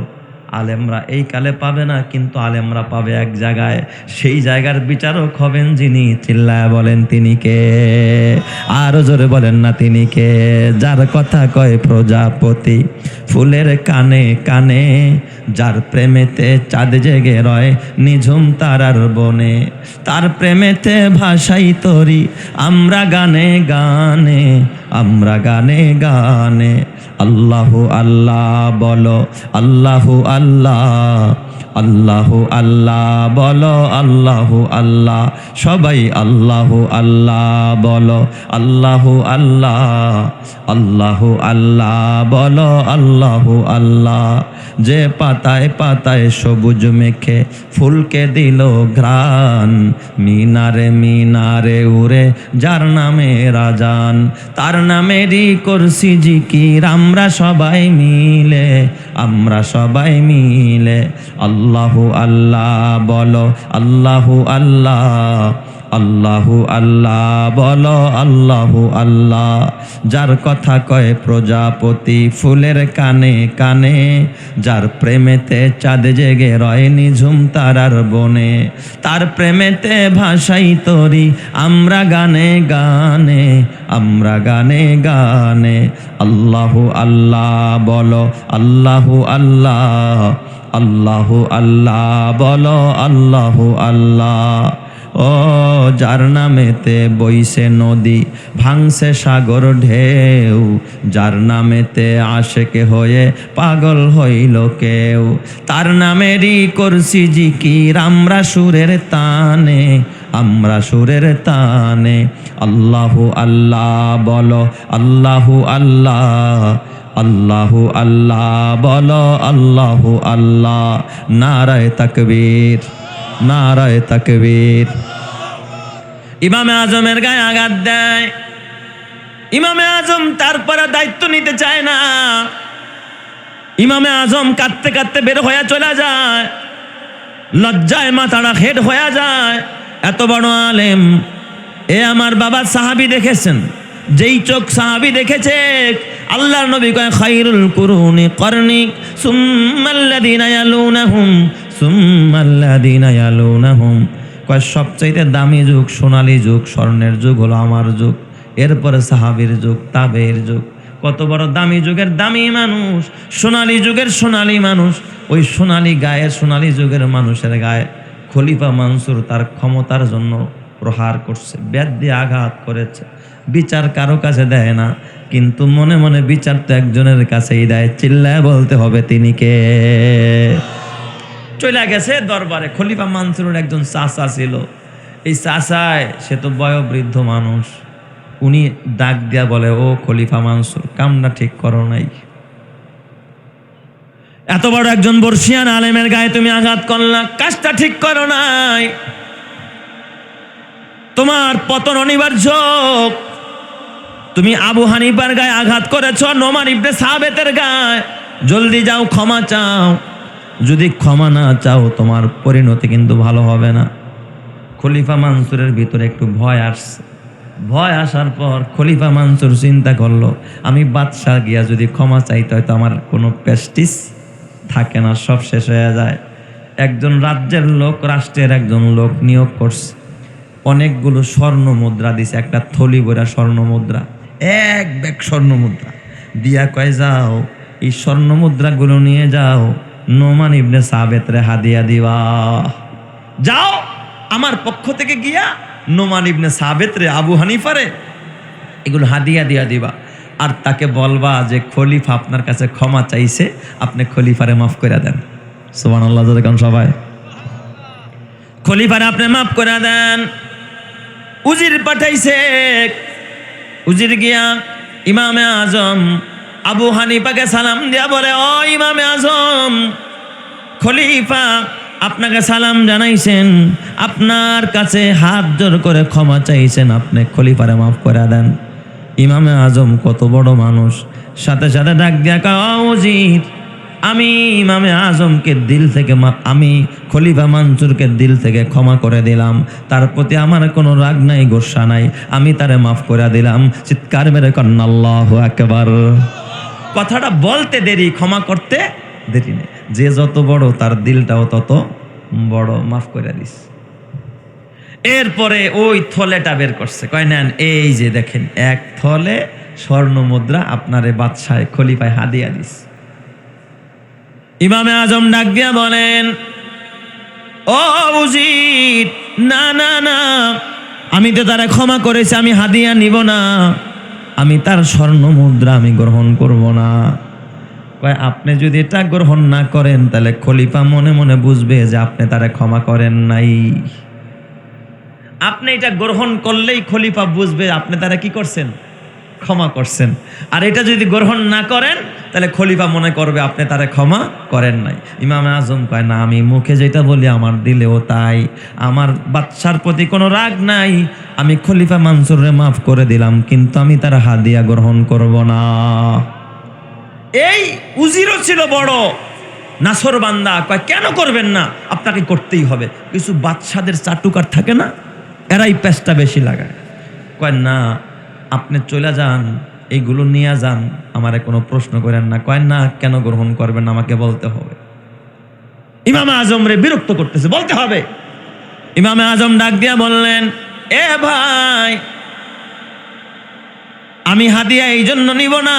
আলেমরা এই কালে পাবে না, কিন্তু আলেমরা পাবে এক জায়গায়। সেই জায়গার বিচারক হবেন যিনি, চিল্লায় বলেন তিনি কে? আরো জোরে বলেন না তিনি কে? যার কথা কয় প্রজাপতি ফুলের কানে কানে, যার প্রেমেতে চাঁদ জেগে রয় নিঝুম তারার বনে, তার প্রেমেতে ভাষাই তরি আমরা গানে গানে, আমরা গানে গানে। আল্লাহু আল্লাহ বলো, আল্লাহু আল্লাহ, আল্লাহু আল্লাহ বলো, আল্লাহু আল্লাহ। সবাই আল্লাহু আল্লাহ বলো, আল্লাহু আল্লাহ, আল্লাহু আল্লাহ বলো, আল্লাহু আল্লাহ। যে পাতায় পাতায় সবুজ মেখে ফুলকে দিল ঘ্রাণ, মিনারে মিনারে উড়ে যার নামে রাজান, তার নামেরই করছি জিকির আমরা সবাই মিলে, আমরা সবাই মিলে। আল্লাহু আল্লাহ বলো, আল্লাহু আল্লাহ, আল্লাহু আল্লাহ বলো, আল্লাহু আল্লাহ। যার কথা কয় প্রজাপতি ফুলের কানে কানে, যার প্রেমেতে চাঁদ জেগে রয় নিঝুম তারার বনে, তার প্রেমেতে ভাষাই তরি আমরা গানে গানে, আমরা গানে গানে। আল্লাহু আল্লাহ বলো, আল্লাহু আল্লাহ, আল্লাহু আল্লাহ বলো, আল্লাহু আল্লাহ। ও যার নামেতে বইছে নদী ভাঙছে সাগর ঢেউ, যার নামেতে আশেকে হয়ে পাগল হইল কেউ, তার নামেরই করছি জিকির আমরা সুরের তানে, আমরা সুরের তানে। আল্লাহু আল্লাহ বলো, আল্লাহু আল্লাহ, আল্লাহু আল্লাহ বলো, আল্লাহু আল্লাহ। নারায়ে তাকবীর, নারায়ে তাকবীর। ইমামে আজমের গায়ে আঘাত দেয়। ইমামে আজম তারপরে দায়িত্ব নিতে চায় না। ইমামে আজম কাঁদতে কাঁদতে বের হয়ে চলে যায়, লজ্জায় মাথাটা হেড হয়ে যায়। এত বড় আলেম, এ আমার বাবা সাহাবী দেখেছেন, যেই চোখ সাহাবী দেখেছে, আল্লাহর নবী কয় খায়রুল কুরুনি করনি সুম্মাল্লাযিনা ইয়ালুনাহুম, সুম্মাল্লাযিনা ইয়ালুনাহুম। কয় সবচাইতে দামি যুগ, সোনালী যুগ, স্বর্ণের যুগ হলো আমার যুগ, এরপরে সাহাবীর যুগ, তাবেঈর যুগ। কত বড় দামি যুগের দামি মানুষ, সোনালী যুগের সোনালী মানুষ। ওই সোনালী গায়ে, সোনালী যুগের মানুষের গায়ে খলিফা মানসুর তার ক্ষমতার জন্য প্রহার করছে, বেত দিয়ে আঘাত করেছে। বিচার কারো কাছে দেয় না, কিন্তু মনে মনে বিচার তো একজনের কাছেই দেয়। চিল্লায় বলতে হবে তিনি কে? চলে গেছে দরবারে। খলিফা মানসুরের একজন চাচা ছিল। এই চাচায়, সে তো বয়োবৃদ্ধ মানুষ, উনি ডাক দিয়া বলে, ও খলিফা মানসুর, কামটা ঠিক করো নাই। এত বড় একজন বর্ষিয়ান আলেমের গায়ে তুমি আঘাত করলা, কাজটা ঠিক করো নাই। তোমার পতন অনিবার্য। তুমি আবু হানিফার গায়ে আঘাত করেছ, নোমান ইবনে সাবেতের গায়ে। জলদি যাও, ক্ষমা চাও। যদি ক্ষমা না চাও, তোমার পরিণতি কিন্তু ভালো হবে না। খলিফা মানসুরের ভিতরে একটু ভয় আসছে। ভয় আসার পর খলিফা মানসুর চিন্তা করলো, আমি বাদশাহ গিয়া যদি ক্ষমা চাইতে হয় তো আমার কোনো প্রেস্টিজ থাকে না, সব শেষ হয়ে যায়। একজন রাজ্যের লোক, রাষ্ট্রের একজন লোক নিয়োগ করছে, অনেকগুলো স্বর্ণ মুদ্রা দিছে, একটা থলি ভরা স্বর্ণ মুদ্রা, এক ব্যাগ স্বর্ণ মুদ্রা দিয়া কয়, যাও এই স্বর্ণ মুদ্রাগুলো নিয়ে যাও, নোমান ইবনে সাবেতরে হাদিয়া দিবা। যাও আমার পক্ষ থেকে গিয়া নোমান ইবনে সাবেতরে, আবু হানিফারে এগুলো হাদিয়া দিয়া দিবা। আর তাকে বলবা যে খলিফা আপনার কাছে ক্ষমা চাইছে, আপনি খলিফারে মাফ করে দেন। সুবহানাল্লাহ, যখন সবাই খলিফারে আপনি মাফ করে দেন। উজির পাঠাইছে, উজির গিয়া ইমামে আজম আবু হানিফাকে সালাম দিয়া বলে, ও ইমামে আজম, খলিফা আপনাকে সালাম জানাইছেন, আপনার কাছে হাত জোর করে ক্ষমা চাইছেন, আপনি খলিফারে মাফ করে দেন। ইমামে আজম কত বড় মানুষ, সাথে সাথে ডাক দিয়া কয়, উজির, আমি ইমামে আজমকে দিল থেকে আমি খলিফা মানসুরকে দিল থেকে ক্ষমা করে দিলাম, তার প্রতি আমার কোনো রাগ নাই, গোসা নাই, আমি তারে মাফ করে দিলাম। চিৎকার মেরে কন্না আল্লাহু আকবার। কথাটা বলতে দেরি, ক্ষমা করতে দেরি নেই। যে যত বড় তার দিলটাও তত বড়, মাফ করে দিস। এরপরে ওই থলেটা বের করছে, কয় নেন, এই যে দেখেন এক থলে স্বর্ণ মুদ্রা আপনারে বাদশাহ খলিফায় হাদিয়া দিস। ইমামে আজম ডাক দিয়া বলেন, ও উজির, না না না, আমি তো তারা ক্ষমা করেছি, আমি হাদিয়া নিব না, আমি তার স্বর্ণ মুদ্রা আমি গ্রহণ করব না। কয় আপনি যদি এটা গ্রহণ না করেন তাহলে খলিফা মনে মনে বুঝবে যে আপনি তারা ক্ষমা করেন নাই। আপনি এটা গ্রহণ করলেই খলিফা বুঝবে আপনি তারা কি করছেন, ক্ষমা করছেন। আর এটা যদি গ্রহণ না করেন তাহলে খলিফা মনে করবে আপনি তারা ক্ষমা করেন নাই। ইমামে আজম কয়, না, আমি মুখে যেটা বলি আমার দিলেও তাই, আমার বাদশার প্রতি কোনো রাগ নাই, আমি খলিফা মানসুরে মাফ করে দিলাম, কিন্তু আমি তার হাদিয়া গ্রহণ করব না। এই উজিরও ছিল বড় নাসর বান্দা, কয় কেন করবেন না, আপনাকে করতেই হবে। কিছু বাদশাদের চাটুকার থাকে না, এরাই পেশটা বেশি লাগায়। কয় না, আপনি চলে যান, এইগুলো নিয়ে যান, আমারে কোনো প্রশ্ন করেন না। কয় না, কেন গ্রহণ করবেন না, আমাকে বলতে হবে। ইমামে আজম রে বিরক্ত করতেছে, বলতে হবে। ইমামে আজম ডাক দিয়া বললেন, এ ভাই, আমি হাদিয়া এই জন্য নিব না,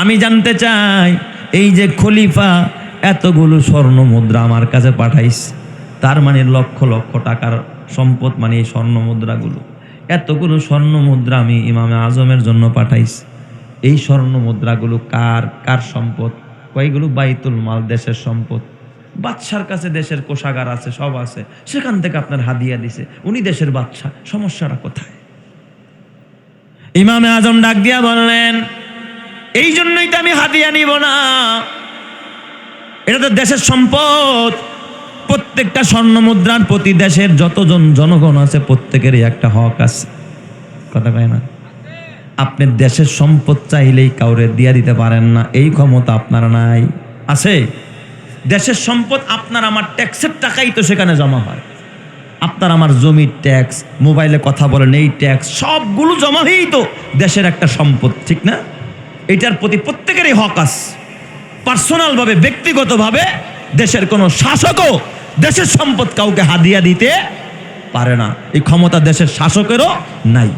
আমি জানতে চাই এই যে খলিফা এতগুলো স্বর্ণ মুদ্রা আমার কাছে পাঠাইছে, তার মানে লক্ষ লক্ষ টাকার সম্পদ, মানে এই স্বর্ণ মুদ্রাগুলো, এতগুলো স্বর্ণ মুদ্রা আমি ইমামে আজমের জন্য পাঠাইছি, এই স্বর্ণ মুদ্রাগুলো কার কার সম্পদ? কয়গুলো বাইতুল মাল, দেশের সম্পদ। বাদশার কাছে দেশের কোষাগার আছে, সব আছে, সেখান থেকে আপনার হাদিয়া দিছে, উনি দেশের বাদশা, সমস্যাটা কোথায়? ইমামে আজম ডাক দিয়া বললেন, এই জন্যই তো আমি হাদিয়া নিব না, এটা তো দেশের সম্পদ, প্রত্যেকটা স্বর্ণ মুদ্রার প্রতি দেশের যতজন জনগণ আছে প্রত্যেকেরই একটা হক আছে, কথা কয় না? আপনি দেশের সম্পদ চাইলেই কাউরে দিয়া দিতে পারেন না, এই ক্ষমতা আপনার নাই। আছে দেশের সম্পদ, আপনার আমার ট্যাক্সের টাকাই তো সেখানে জমা হয়, আপনার আমার জমির ট্যাক্স, মোবাইলে কথা বলেন এই ট্যাক্স, সবগুলো জমা হয়েই তো দেশের একটা সম্পদ, ঠিক না? এটার প্রতি প্রত্যেকেরই হক আছে। পার্সোনালভাবে, ব্যক্তিগতভাবে দেশের কোনো শাসকও দেশের সম্পদ কাউকে হাদিয়া দিতে পারে না, এই ক্ষমতা দেশের শাসকেরও নাই।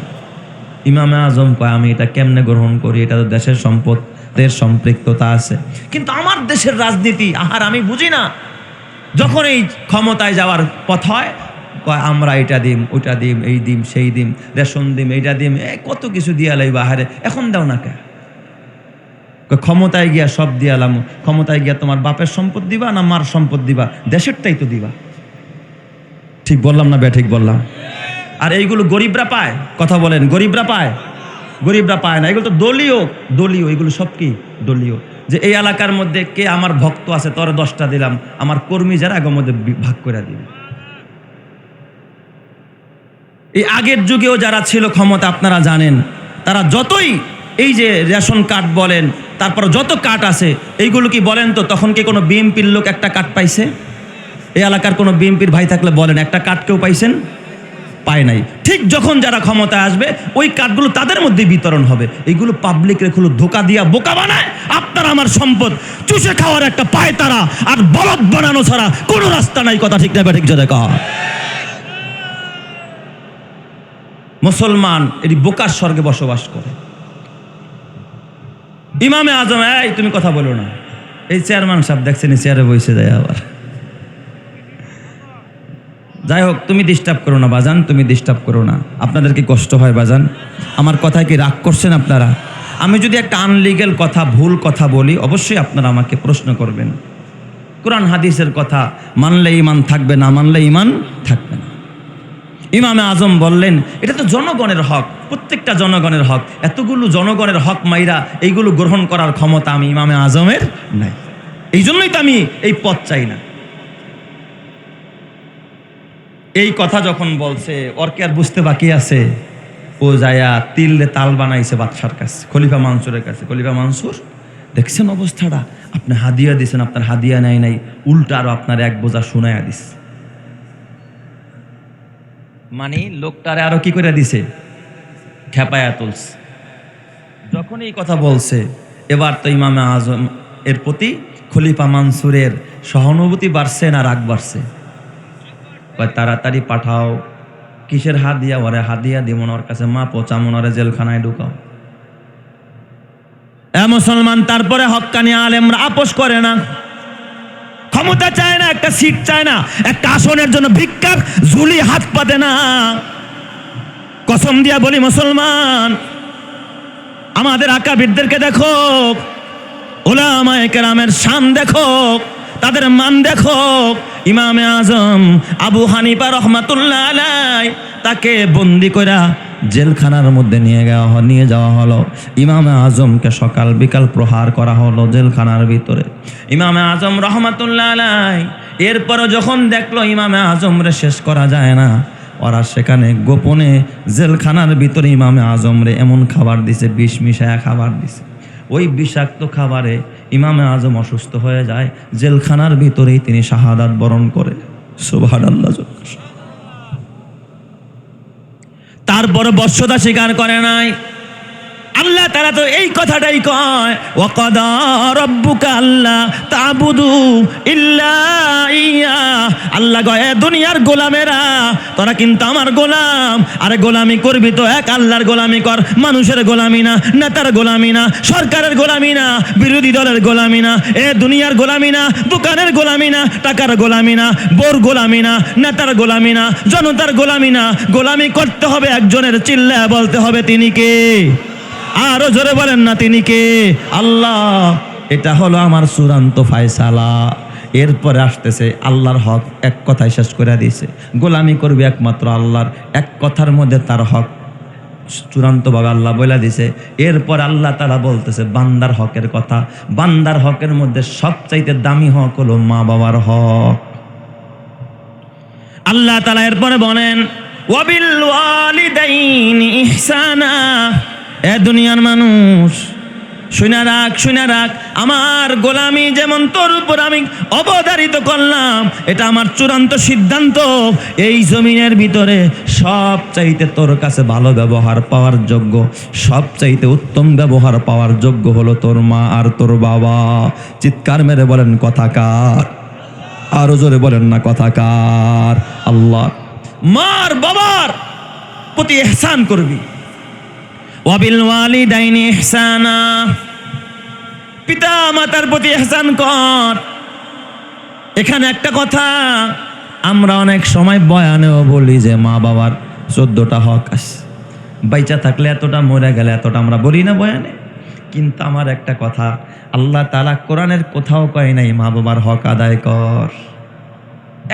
ইমামে আজম কয়, আমি এটা কেমনে গ্রহণ করি, এটা তো দেশের সম্পদের সম্পৃক্ততা আছে, কিন্তু আমার দেশের রাজনীতি আহার আমি বুঝি না। যখন এই ক্ষমতায় যাওয়ার পথ হয়, কয় আমরা এটা দিম, ওইটা দিম, এই দিম, সেই দিম, রেশন দিম, এইটা দিম, কত কিছু দিয়ালাই বাহারে, এখন দাও না কে? ক্ষমতায় গিয়া সব দিয়ালাম, ক্ষমতায় গিয়া তোমার বাপের সম্পদ দিবা না মার সম্পদ দিবা? দেশেরটাই তো দিবা। ঠিক বললাম না? ঠিক বললাম? আর এইগুলো গরিবরা পায়, কথা বলেন, গরিবরা পায়? গরিবরা পায় না, এগুলো তো দলীয়, এগুলো সব কি দলীয়। যে এই এলাকার মধ্যে কে আমার ভক্ত আছে, তোর 10টা দিলাম, আমার কর্মী যারা আগের মধ্যে ভাগ করে দিবে। এই আগের যুগেও যারা ছিল ক্ষমতা, আপনারা জানেন, তারা যতই এই যে রেশন কার্ড বলেন, তারপর যত কার্ড আছে, এইগুলো কি বলেন তো তখন কি কোনো বিএমপির লোক একটা কার্ড পাইছে? এই এলাকার কোনো বিএমপির ভাই থাকলে বলেন, একটা কার্ড কেউ পাইছেন? পায় নাই। ঠিক যখন যারা ক্ষমতায় আসবে ওই কার্ডগুলো তাদের মধ্যে বিতরণ হবে। এইগুলো পাবলিকের খুলো ধোকা দিয়া বোকা বানায়, আপনার আমার সম্পদ চুষে খাওয়ার একটা পায় তারা, আর বলদ বানানো ছাড়া কোনো রাস্তা নাই। কথা ঠিক না? ঠিক যে দেখা মুসলমান এটি বোকার স্বর্গে বসবাস করে। ইমামে আজম, এই তুমি কথা বলো না, এই চেয়ারম্যান সাহেব দেখছেন চেয়ারে বসে যায় আবার। যাই হোক, তুমি ডিস্টার্ব করো না বাজান, তুমি ডিস্টার্ব করো না। আপনাদের কি কষ্ট হয় বাজান? আমার কথায় কি রাগ করছেন আপনারা? আমি যদি একটা আনলিগেল কথা, ভুল কথা বলি, অবশ্যই আপনারা আমাকে প্রশ্ন করবেন। কোরআন হাদিসের কথা মানলে ইমান থাকবে, না মানলে ইমান থাকবে না। ইমামে আজম বললেন, এটা তো জনগণের হক, প্রত্যেকটা জনগণের হক, এতগুলো জনগণের হক মাইরা এইগুলো গ্রহণ করার ক্ষমতা আমি ইমামে আজমের নাই, এই জন্যই তো আমি এই পথ চাই না। এই কথা যখন বলছে, ওর কি আর বুঝতে বাকি আছে? ও যায়া তিলরে তাল বানাইছে বাদশার কাছে, খলিফা মানসুরের কাছে। খলিফা মানসুর, দেখছেন অবস্থাটা, আপনি হাদিয়া দিছেন, আপনার হাদিয়া নাই নাই, উল্টা আরো আপনার এক বোঝা শুনাইয়া দিস। মানে লোকটারে আরো কি করে দিছে, খেপায়া তুলছে। যখন এই কথা বলছে, এবার তো ইমামে আজম এর প্রতি খলিফা মানসুরের সহানুভূতি বাড়ছে না রাগ বাড়ছে? তাড়াতাড়ি পাঠাও, কিসের হাদিয়া? ওরে হাদিয়া দিব না, ওর কাছে মা পচা মনরে জেলখানায় ঢুকাও। মুসলমান, তারপরে হক্কানি আলেমরা আপোষ করে না, ক্ষমতা চায় না, একটা সিট চায় না, একটা আসনের জন্য ভিক্ষার ঝুলি হাত পাতে না। কসম দিয়া বলি মুসলমান, আমাদের আকাবিরদেরকে দেখো, উলামায়ে কেরামের শান দেখো, তাদের মান দেখো। ইমামে আজম আবু হানিফা রহমাতুল্লাহ আলাইহি, তাকে বন্দি কইরা জেলখানার মধ্যে নিয়ে যাওয়া হলো। ইমামে আজমকে সকাল বিকাল প্রহার করা হলো জেলখানার ভিতরে। ইমামে আজম রহমাতুল্লাহ আলাইহি এরপরও যখন দেখলো ইমামে আজমরে শেষ করা যায় না, ওরা সেখানে গোপনে জেলখানার ভিতরে ইমামে আজমরে এমন খাবার দিছে, বিষ মিশায়া খাবার দিছে। ওই বিষাক্ত খাবারে ইমামে আজম অসুস্থ হয়ে যায়, জেলখানার ভিতরেই তিনি শাহাদাত বরণ করে। সুবহানাল্লাহ। তারপর বশ্যতা স্বীকার করে নাই। আল্লাহ তাআলা তো এই কথাটাই কয়, ওয়াকাদা রাব্বুকা আল্লা তা'বুদু ইল্লা ইয়া। আল্লাহ কয়, দুনিয়ার গোলামেরা, তোরা কিন্তু আমার গোলাম, আরে গোলামি করবি তো এক আল্লাহর গোলামি কর, মানুষের গোলামি না, নেতার গোলামি না, সরকারের গোলামি না, বিরোধী দলের গোলামি না, এ দুনিয়ার গোলামি না, দোকানের গোলামি না, টাকার গোলামি না, বোর গোলামি না, নেতার গোলামি না, জনতার গোলামি না। গোলামি করতে হবে একজনের, চিল্লায়া বলতে হবে তিনি কে? আরো জোরে বলেন না, তিনি কে? আল্লাহ। এটা হলো আমার চূড়ান্ত ফায়সালা। এরপরে আসতেছে আল্লাহর হক, এক কথায় শেষ করে দিয়েছে, গোলামি করবে একমাত্র আল্লাহর, এক কথার মধ্যে তার হক চূড়ান্তভাবে আল্লাহ বলে দিছে। এরপর আল্লাহ তাআলা বলতেছে বান্দার হকের কথা। বান্দার হকের মধ্যে সবচাইতে দামি হক হলো মা বাবার হক। আল্লাহ তাআলা এরপরে বলেন, ওয়াবিল ওয়ালিদাইনি ইহসানা। এ দুনিয়ার মানুষ, শুনে রাখ, আমার গোলামি যেমন তোর উপর আমি অবধারিত করলাম, এটা আমার চূড়ান্ত সিদ্ধান্ত। এই জমিনের ভিতরে সবচাইতে তোর কাছে ভালো ব্যবহার পাওয়ার যোগ্য, সবচাইতে উত্তম ব্যবহার পাওয়ার যোগ্য হলো তোর মা আর তোর বাবা। চিৎকার মেরে বলেন কথাকার? আরো জোরে বলেন না কথাকার? আল্লাহ। মার বাবার প্রতি ইহসান করবি। ওয়াবিল ওয়ালিদাইনি ইহসানা, পিতা মাতার প্রতি ইহসান কর। এখানে একটা কথা আমরা অনেক সময় বয়ানেও বলি যে মা বাবার 14টা হক আছে, বাইচা থাকলে এতটা, মরে গেলে এতটা, আমরা বলি না বয়ানে? কিন্তু আমার একটা কথা, আল্লাহ তাআলা কোরআনের কোথাও কয় নাই মা বাবার হক আদায় কর।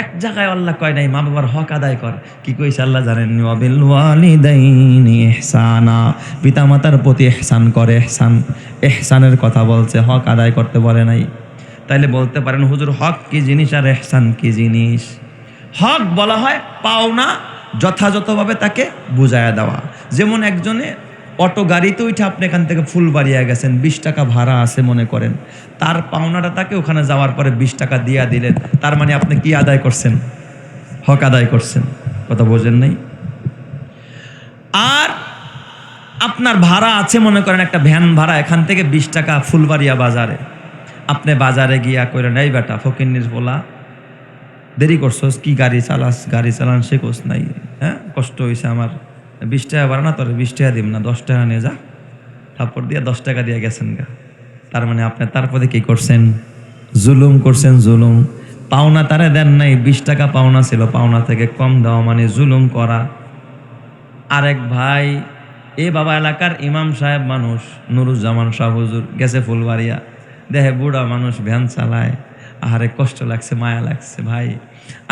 এক জায়গায় আল্লাহ কয় নাই মা বাবার হক আদায় কর। কি কইছে আল্লাহ জানেন? ওয়াবিল ওয়ালিদাইনি ইহসানা, পিতা মাতার প্রতি ইহসান করে। ইহসানের কথা বলছে, হক আদায় করতে বলে নাই। তাইলে বলতে পারেন হুজুর হক কি জিনিস আর ইহসান কি জিনিস? হক বলা হয় পাওনা যথাযথভাবে তাকে বুঝায়া দেওয়া। যেমন একজনে অটো গাড়িতে উঠে আপনি এখান থেকে ফুলবাড়িয়া গেছেন, 20 টাকা ভাড়া আছে মনে করেন, তার পাওনাটা তাকে ওখানে যাওয়ার পরে 20 টাকা দিয়া দিলেন, তার মানে আপনি কি আদায় করছেন? হক আদায় করছেন। কথা বোঝেন নাই? আর আপনার ভাড়া আছে মনে করেন একটা ভ্যান ভাড়া, এখান থেকে 20 টাকা ফুলবাড়িয়া বাজারে, আপনি বাজারে গিয়া করেন, এই বেটা ফকিন্নির বলা, দেরি করছস, কি গাড়ি চালান শেখোস নাই? হ্যাঁ, কষ্ট হয়েছে আমার, 20 টাকা ভাড়া না, তোর 20 টাকা দিব না, 10 টাকা নিয়ে যা। থাপ্পড় দিয়ে 10 টাকা দিয়ে গেছেন গা। তার মানে আপনি তারপরে কি করছেন? জুলুম করছেন। জুলুম। পাওনা তারে দেন নাই, 20 টাকা পাওনা ছিল, পাওনা থেকে কম দেওয়া মানে জুলুম করা। আরেক ভাই, বাবা এলাকার ইমাম সাহেব মানুষ, নুরুজ্জামান শাহ হুজুর, গেছে ফুলবাড়িয়া, দেখে বুড়া মানুষ ভ্যান চালায়, আহারে কষ্ট লাগছে, মায়া লাগছে। ভাই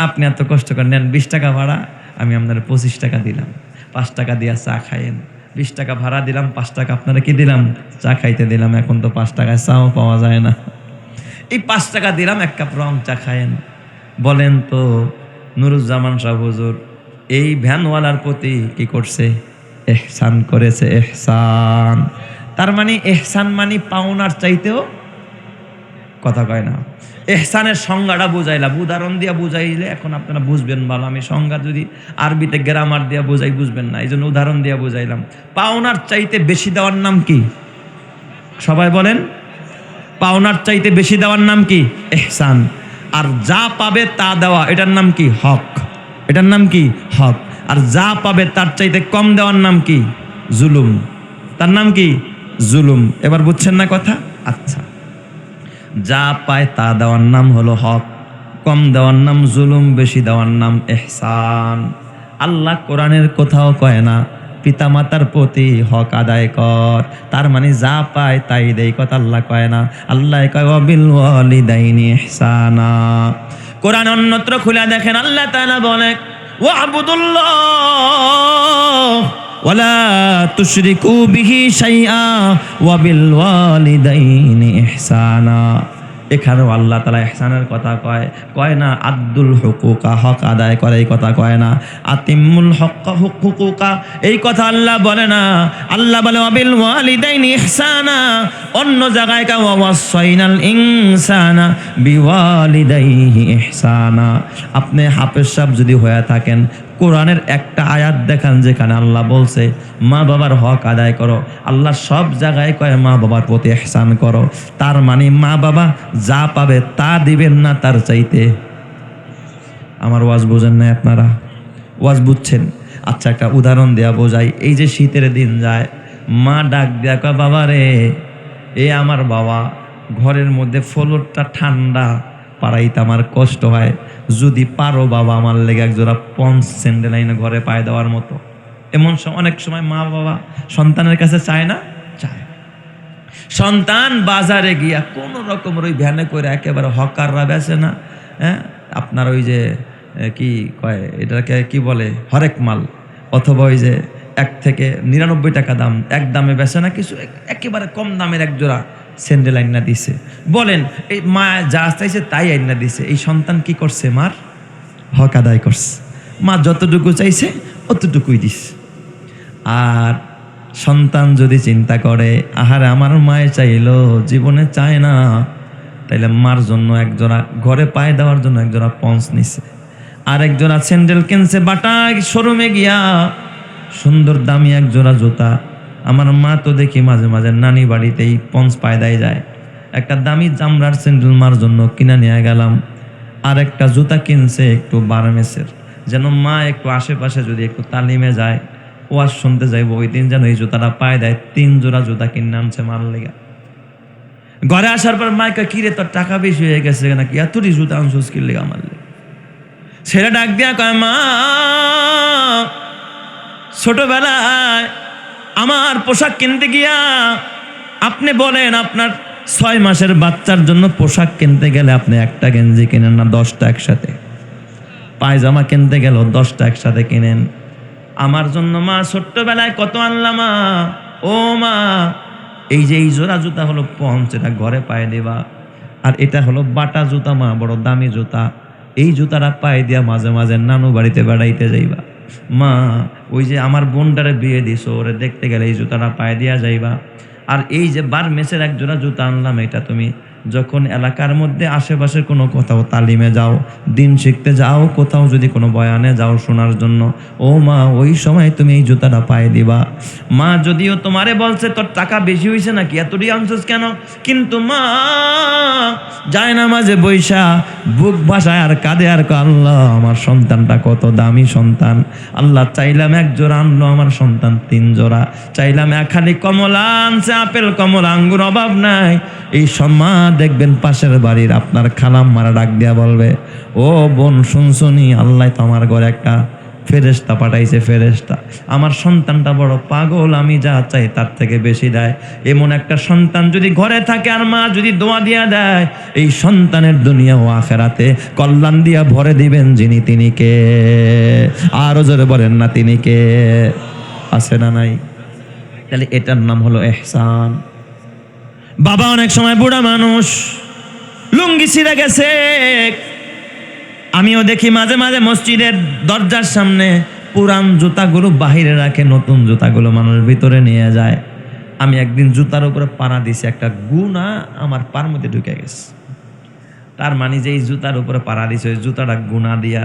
আপনি এত কষ্ট করে নেন, 20 টাকা ভাড়া, আমি আপনার 25 টাকা দিলাম, 5 টাকা দিয়া চা খাইয়েন, 20 টাকা ভাড়া দিলাম, 5 টাকা আপনারা কি দিলাম, চা খাইতে দিলাম। এখন তো 5 টাকায় চাও পাওয়া যায় না। এই 5 টাকা দিলাম, 1 কাপ রং চা খায়েন। বলেন তো নুরুজ্জামান সাহেব হুজুর এই ভ্যানওয়ালার প্রতি কি করছে? এহসান করেছে, এহসান। তার মানে এহসান মানে পাওনার চাইতেও, কথা কয় না। এহসানের সংজ্ঞাটা বুঝাইলাম, উদাহরণ দিয়া বুঝাইলে এখন আপনারা বুঝবেন ভালো। আমি সংজ্ঞা যদি আরবিতে গ্রামার দিয়া বুঝাই বুঝবেন না, এই জন্য উদাহরণ দিয়া বুঝাইলাম। পাওনার চাইতে বেশি দেওয়ার নাম কি? সবাই বলেন। পাওনার চাইতে বেশি দেওয়ার নাম কি? এহসান। আর যা পাবে তা দেওয়া, এটার নাম কি? হক। এটার নাম কি? হক। আর যা পাবে তার চাইতে কম দেওয়ার নাম কি? জুলুম। তার নাম কি? জুলুম। এবার বুঝছেন না কথা? আচ্ছা, যা পায় তা দেওয়ার নাম হলো হক, কম দেওয়ার নাম জুলুম, বেশি দেওয়ার নাম এহসান। আল্লাহ কোরআনের কোথাও কয় না পিতামাতার প্রতি হক আদায় কর, তার মানে যা পায় তাই দেয়, কথা আল্লাহ কয় না। আল্লাহ কয় ওয়াবিল ওয়ালিদাইনি ইহসানা। কোরআন অন্যত্র খুলে দেখেন, আল্লাহ তাআলা বলে ওয়াবুদুল্লাহ ওয়ালা তুশরিকু বিহি শাইআ ওয়াবিল ওয়ালিদাইনি ইহসানা। এখানেও আল্লাহ তাআলা ইহসানের কথা কয় না আদ্দুল হুকুকা, হক আদায় করে এই কথা কয় না। আতিমুল হক্কা হুকুকা এই কথা আল্লাহ বলে না। আল্লাহ বলে ওয়াবিল ওয়ালিদাইনি ইহসানা। অন্য জায়গায় কা ওয়াসাইনাল ইনসানা বিওয়ালিদাইহি ইহসানা। আপনি হাফেজ সাহেব যদি হয়ে থাকেন, কোরআনের একটা আয়াত দেখান যেখানে আল্লাহ বলছে মা বাবার হক আদায় করো। আল্লাহ সব জায়গায় কয় মা বাবার প্রতি ইহসান করো। তার মানে মা বাবা যা পাবে তা দিবেন না তার চাইতে। আমার ওয়াজ বোঝেন না আপনারা? ওয়াজ বুঝছেন? আচ্ছা, একটা উদাহরণ দেয়া বোঝাই। এই যে শীতের দিন যায়, মা ডাক দেয়া কয় বাবা রে, এ আমার বাবা, ঘরের মধ্যে ফ্লোরটা ঠান্ডা, পাড়াইতে আমার কষ্ট হয়, যদি পারো বাবা আমার লেগে এক জোড়া পঞ্চ স্যান্ডেল আইনে ঘরে পায়ে দেওয়ার মতো। এমন অনেক সময় মা বাবা সন্তানের কাছে চায় না? চায়। সন্তান বাজারে গিয়া কোন রকমের ওই ভ্যানে করে একেবারে হকাররা বেচে না, হ্যাঁ, আপনার ওই যে কি কয় এটাকে কি বলে, হরেক মাল, অথবা ওই যে 1 থেকে 99 টাকা দাম, এক দামে বেচে না, কিছু একেবারে কম দামের এক জোড়া স্যান্ডেল আইনা দিছে। বলেন এই মা যা চাইছে তাই আইনা দিছে। এই সন্তান কি করছে? মার হক আদায় করছে। মা যতটুকু চাইছে অতটুকুই দিস। আর সন্তান যদি চিন্তা করে আহারে আমার মায়ে চাইলো, জীবনে চায় না, তাইলে মার জন্য এক জোড়া, ঘরে পায়ে দেওয়ার জন্য এক জোড়া পঞ্চ নিছে, আর এক জোড়া স্যান্ডেল কিনছে বাটা শোরুমে গিয়া, সুন্দর দামি এক জোড়া জুতা। আমার মা তো দেখি মাঝে মাঝে নানি বাড়িতেই পঞ্চ পায়দায় যায়, একটা দামি চামড়ার স্যান্ডেল মার জন্য কিনে নিয়ে গেলাম, আর একটা জুতা কিনছে একটু বারামেসের, যেন মা একটু আশেপাশে যদি একটু তালিমে যায়, ওয়াজ শুনতে যাইব, ওই দিন যেন এই জুতাটা পায় দেয়। 3 জোড়া জুতা কিনে আনছে মার লেগা। ঘরে আসার পর মাইকা কিরে তোর টাকা বেশি হয়ে গেছে নাকি, এতটি জুতা আনছিস কি লেগা আমার লেগে? ছেলে ডাক দিয়া কয় মা, ছোটবেলায় আমার পোশাক কিনতে গিয়া আপনি বলেন আপনার 6 মাসের বাচ্চার জন্য পোশাক কিনতে গেলে আপনি একটা গেঞ্জি কিনেন না 10টা একসাথে, পায়জামা কিনতে গেল 10টা একসাথে কিনেন। আমার জন্য মা ছোট্টবেলায় কত আনলাম মা, ও মা এই যে এই জোড়া জুতা হলো পঞ্চ, এটা ঘরে পায়ে দেবা, আর এটা হলো বাটা জুতা মা, বড় দামি জুতা, এই জুতাটা পায়ে দিয়া মাঝে মাঝে নানু বাড়িতে বেড়াইতে যাইবা। মা ওই যে আমার বোনটারে বিয়ে দিছো, ওরে দেখতে গেলে এই জুতাটা পায়ে দিয়া যাইবা। আর এই যে বারমেসের এক জোড়া জুতা আনলাম, এটা তুমি যখন এলাকার মধ্যে আশেপাশে কোনো কোথাও তালিমে যাও, দিন শিখতে যাও, কোথাও যদি কোনো বয়ানে যাও শোনার জন্য, ও মা ওই সময় তুমি এই জুতাটা পায়ে দিবা। মা যদিও তোমারে বলছে তোর টাকা বেশি হয়েছে নাকি, এতটি আনছিস কেন, কিন্তু মা যায় না মাঝে বৈশা বুক ভাসায় আর কাঁদে আর আল্লাহ আমার সন্তানটা কত দামি সন্তান, আল্লাহ চাইলাম 1 জোড়া আনলো আমার সন্তান 3 জোড়া, চাইলাম খালি কমলা আনছে, আপেল কমলা আঙ্গুর অভাব নাই। এই সম্মা দেখবেন পাশের বাড়ির আপনার খালাম মারা ডাক দিয়া বলবে, ও বোন শুনছনি, আল্লাহ তো আমার ঘরে একটা ফেরেশতা পাঠাইছে ফেরেশতা। আমার সন্তানটা বড় পাগল, আমি যা চাই তার থেকে বেশি দেয়। এমন একটা সন্তান যদি ঘরে থাকে আর মা যদি দোয়া দিয়া দেয়, এই সন্তানের দুনিয়া ও আখেরাতে কল্যাণ দিয়া ভরে দিবেন যিনি, তিনি কে? আরো জোরে বলেন না, তিনি কে? আছে না নাই? তাহলে এটার নাম হলো ইহসান। বাবা অনেক সময় বুড়া মানুষ, লুঙ্গি ছিঁড়ে গেছে, আমিও দেখি মাঝে মাঝে মসজিদের দরজার সামনে পুরান জুতাগুলো বাহিরে রাখে, নতুন জুতাগুলো মানুষ ভিতরে নিয়ে যায়। আমি একদিন জুতার উপরে পাড়া দিছি, একটা গুণা আমার পার মধ্যে ঢুকে গেছে। তার মানে যে এই জুতার উপরে পাড়া দিছে, ওই জুতাটা গুণা দিয়া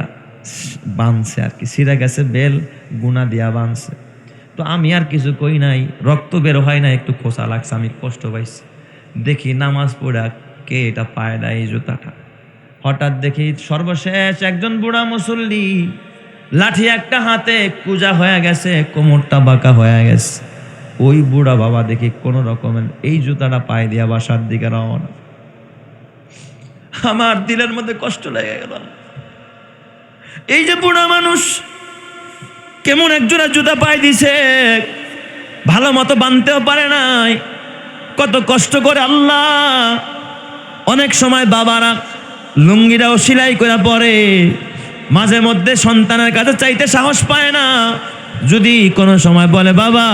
বাঁধছে আর কি, ছিঁড়ে গেছে বেল, গুণা দিয়া বাঁধছে। তো আমি আর কিছু কই নাই, রক্ত বের হয় না, একটু খোসা লাগছে, আমি কষ্ট পাইছি। দেখি নামাজ পড়া কে এটা পায় না এই জুতাটা। হঠাৎ দেখি সর্বশেষ একজন বুড়া মুসল্লি, লাঠি একটা হাতে, কুজা হয়ে গেছে, কোমরটা বাঁকা হয়ে গেছে। ওই বুড়া বাবা দেখি কোন রকমের এই জুতাটা পায়ে দিয়া বাসার দিকে রওনা। আমার দিলের মধ্যে কষ্ট লেগে গেল। এই যে বুড়া মানুষ কেমন একজোড়া জুতা পায়ে দিছে, ভালো মতো বাঁধতেও পারে নাই, কত কষ্ট করে। আল্লাহ, অনেক সময় বাবারা লুঙ্গিটাও সেলাই করে পরে, মাঝে মধ্যে সন্তানের কাছে চাইতে সাহস পায় না। যদি কোনো সময় বলে, বাবা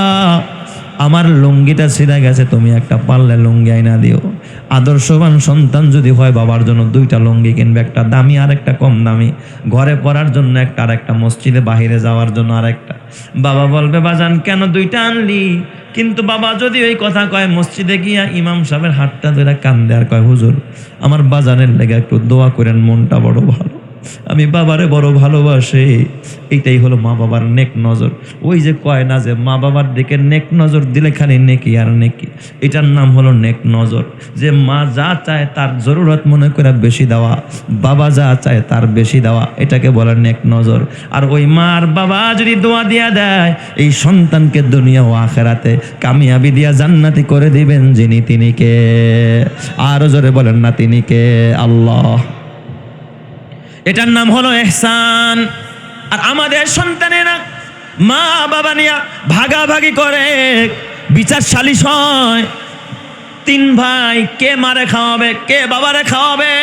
আমার লুঙ্গিটা ছিঁড়ে গেছে, তুমি একটা পারলে লুঙ্গি আইনা দিও। আদর্শবান সন্তান যদি হয়, বাবার জন্য দুইটা লুঙ্গি কিনবে, একটা দামি আর একটা কম দামি, ঘরে পরার জন্য একটা, আর একটা মসজিদে বাহিরে যাওয়ার জন্য আর একটা। বাবা বলবে, বাজান কেন দুইটা আনলি? কিন্তু বাবা যদি ওই কথা কয়, মসজিদে গিয়া ইমাম সাহেবের হাতটা ধরে কান্দে আর কয়, হুজুর আমার বাজানের লেগে একটু দোয়া করেন, মনটা বড় ভালো, আমি বাবারে বড় ভালোবাসি। এইটাই হলো মা বাবার নেক নজর। ওই যে কয় না যে মা বাবার দিকে নেক নজর দিলে খালি নেকি আর নেকি, এটার নাম হলো নেক নজর। যে মা যা চায় তার জরুরত মনে করে বেশি দেওয়া, বাবা যা চায় তার বেশি দেওয়া, এটাকে বলে নেক নজর। আর ওই মা আর বাবা যদি দোয়া দিয়া দেয়, এই সন্তানকে দুনিয়া ও আখেরাতে কামিয়াবি দিয়া জান্নাতি করে দিবেন যিনি, তিনি কে? আরো জোরে বলেন না, তিনি কে? আল্লাহ। এটার নাম হলো ইহসান। আর আমাদের সন্তানেরা মা বাবা নিয়ে ভাগাভাগি করে, বিচার সালিশ হয়, তিন ভাই কে মারে খাওয়াবে, কে বাবারে খাওয়াবে,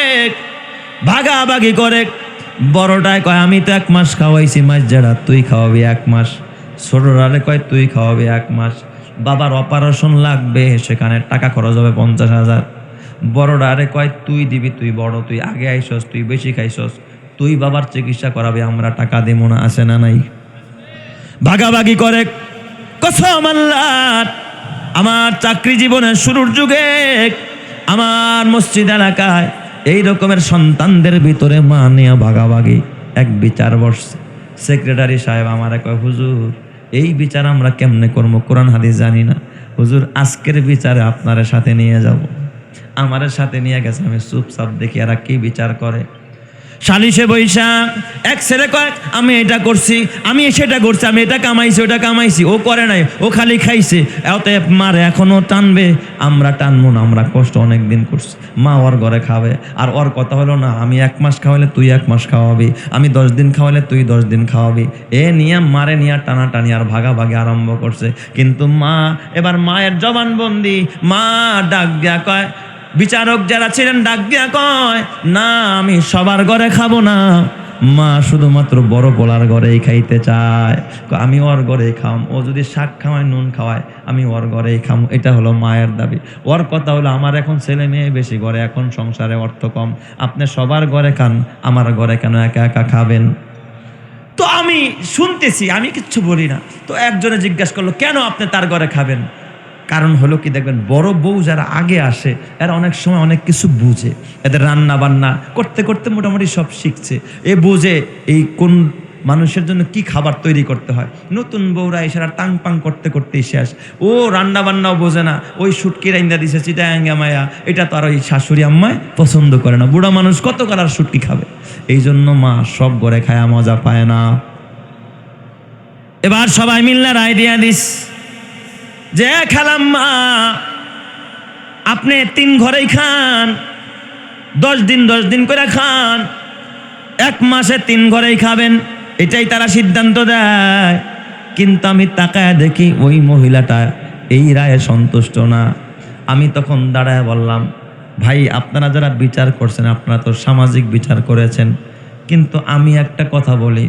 ভাগাভাগি করে। বড়টায় কয়, আমি তো 1 মাস খাওয়াইছি, মাস যারা তুই খাওয়াবি 1 মাস। ছোটরারে কয়, তুই খাওয়াবি 1 মাস। বাবার অপারেশন লাগবে, সেখানে টাকা খরচ হবে 50,000। বড়ডারে কয়, তুই দিবি, তুই বড়, তুই আগে আইসস, তুই বেশি খাইছস, তুই বাবার চিকিৎসা করাবি, আমরা টাকা দেব না। আসে না নাই? ভাগাভাগি করে। কসম আল্লাহর, আমার চাকরি জীবনের শুরুর যুগে আমার মসজিদ এলাকায় এই রকমের সন্তানদের ভিতরে মা নিয়ে ভাগাভাগি এক বিচার বসছে। সেক্রেটারি সাহেব আমারে কয়, হুজুর এই বিচার আমরা কেমনে করবো, কোরআন হাদিস জানি না। হুজুর আজকের বিচারে আপনার সাথে নিয়ে যাব। আমার সাথে নিয়ে গেছে, আমি চুপচাপ দেখি এরা কি বিচার করে। সালিশে বৈশা এক ছেলে কয়, আমি এটা করছি, আমি সেটা করছি, আমি এটা কামাইছি, ওটা কামাইছি। ও করে নাই, ও খালি খাইছে। অতএব মারে এখনো টানবে, আমরা টানবো না, আমরা কষ্ট অনেক দিন করছি। মা ওর ঘরে খাবে। আর ওর কথা হলো না, আমি 1 মাস খাওয়ালে তুই 1 মাস খাওয়াবি, আমি 10 দিন খাওয়ালে তুই 10 দিন খাওয়াবি। এ নিয়ে মারে নিয়ে টানাটানি আর ভাগাভাগি আরম্ভ করছে। কিন্তু মা এবার মায়ের জবানবন্দি, মা ডাক দিয়া কয়, বিচারক যারা ছিলেন ডাক দিয়া কয়, না আমি সবার ঘরে খাবো না, মা শুধুমাত্র বড় পোলার ঘরেই খাইতে চায়, আমি ওর ঘরেই খাম। ও যদি শাক খাওয়ায়, নুন খাওয়ায়, আমি ওর ঘরেই খাম। এটা হলো মায়ের দাবি। ওর কথা হলো, আমার এখন ছেলে মেয়ে বেশি, ঘরে এখন সংসারে অর্থ কম, আপনি সবার ঘরে খান, আমার ঘরে কেন একা একা খাবেন? তো আমি শুনতেছি, আমি কিচ্ছু বলি না। তো একজনে জিজ্ঞাসা করলো, কেন আপনি তার ঘরে খাবেন? কারণ হলো কি, দেখবেন বড় বউ যারা আগে আসে, এরা অনেক সময় অনেক কিছু বুঝে, এদের রান্না বান্না করতে করতে মোটামুটি সব শিখছে। এ বুঝে এই কোন মানুষের জন্য কি খাবার তৈরি করতে হয়। নতুন বউরা এসারা টাং পাং করতে করতে শেষ, ও রান্না বান্নাও বোঝে না, ওই শুটকি রাইন্দা দিছে চিটাঙ্গা মায়া, এটা তো আর ওই শাশুড়ি আম্মায় পছন্দ করে না। বুড়া মানুষ কত কালার শুটকি খাবে? এই জন্য মা সব ঘরে খায়া মজা পায় না। এবার সবাই মিললে রায় দিয়া দিস যে, খালাম মা আপনি 3 ঘরেই খান, 10 দিন 10 দিন করে খান, 1 মাসে 3 ঘরেই খাবেন। এটাই তারা সিদ্ধান্ত দেয়। কিন্তু আমি তাকায় দেখি ওই মহিলাটা এই রায়ে সন্তুষ্ট না। আমি তখন দাঁড়ায় বললাম, ভাই আপনারা যারা বিচার করছেন আপনারা তো সামাজিক বিচার করেছেন, কিন্তু আমি একটা কথা বলি,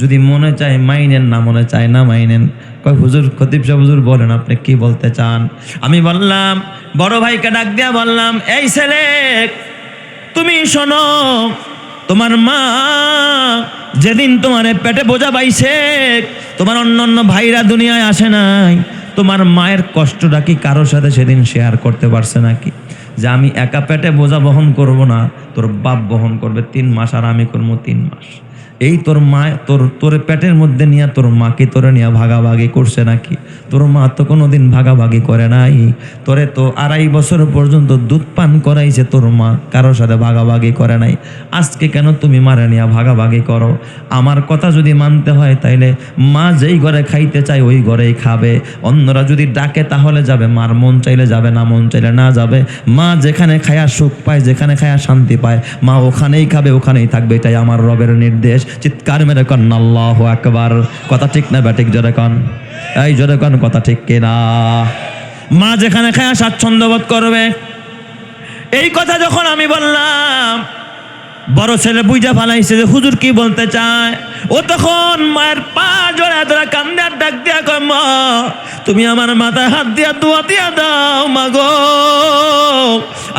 যদি মনে চায় মাইনেন, না মনে চায় না মাইনেন। কয় হুজুর, খতিব সাহেব হুজুর বলেন আপনি কি বলতে চান। আমি বললাম, বড় ভাইকে ডাক দিয়া বললাম, এই ছেলে তুমি শোনো, তোমার মা যেদিন তোমার পেটে বোঝা পাইছে, তোমার অন্য ভাইরা দুনিয়ায় আসে নাই, তোমার মায়ের কষ্টটা কি কারোর সাথে সেদিন শেয়ার করতে পারছে নাকি? যে আমি একা পেটে বোঝা বহন করব না, তোর বাপ বহন করবে 3 মাস আর আমি করবো 3 মাস। এই তোর মা তোর পেটের মধ্যে নিয়ে তোর মাকে তোরে নিয়ে ভাগাভাগি করছে নাকি? তোর মা তো কোনোদিন ভাগাভাগি করে নাই। তোরে তো 2.5 বছর পর্যন্ত দুধ পান করাইছে তোর মা, কারোর সাথে ভাগাভাগি করে নাই। আজকে কেন তুমি মারে নিয়ে ভাগাভাগি করো? আমার কথা যদি মানতে হয় তাইলে মা যেই ঘরে খাইতে চায় ওই ঘরেই খাবে। অন্যরা যদি ডাকে তাহলে যাবে, মার মন চাইলে যাবে, না মন চাইলে না যাবে। মা যেখানে খায়া সুখ পায়, যেখানে খায়া শান্তি পায়, মা ওখানেই খাবে, ওখানেই থাকবে। এটাই আমার রবের নির্দেশ। চিৎকার মেরে কন আল্লাহু আকবার। কথা ঠিক না ব্যাটিক? জোরে কন, এই জোরে কন, কথা ঠিক কিনা? মা যেখানে খায়া স্বাচ্ছন্দ্য বোধ করবে। এই কথা যখন আমি বললাম, বড় ছেলে বুঝা ফালাইছে যে হুজুর কি বলতে চায়। ও তখন মায়ের পা জড়া ধরা কান্দে আর ডাক দিয়া কয়, মা তুমি আমার মাথায় হাত দিয়া দোয়া দিয়া দাও মা গো,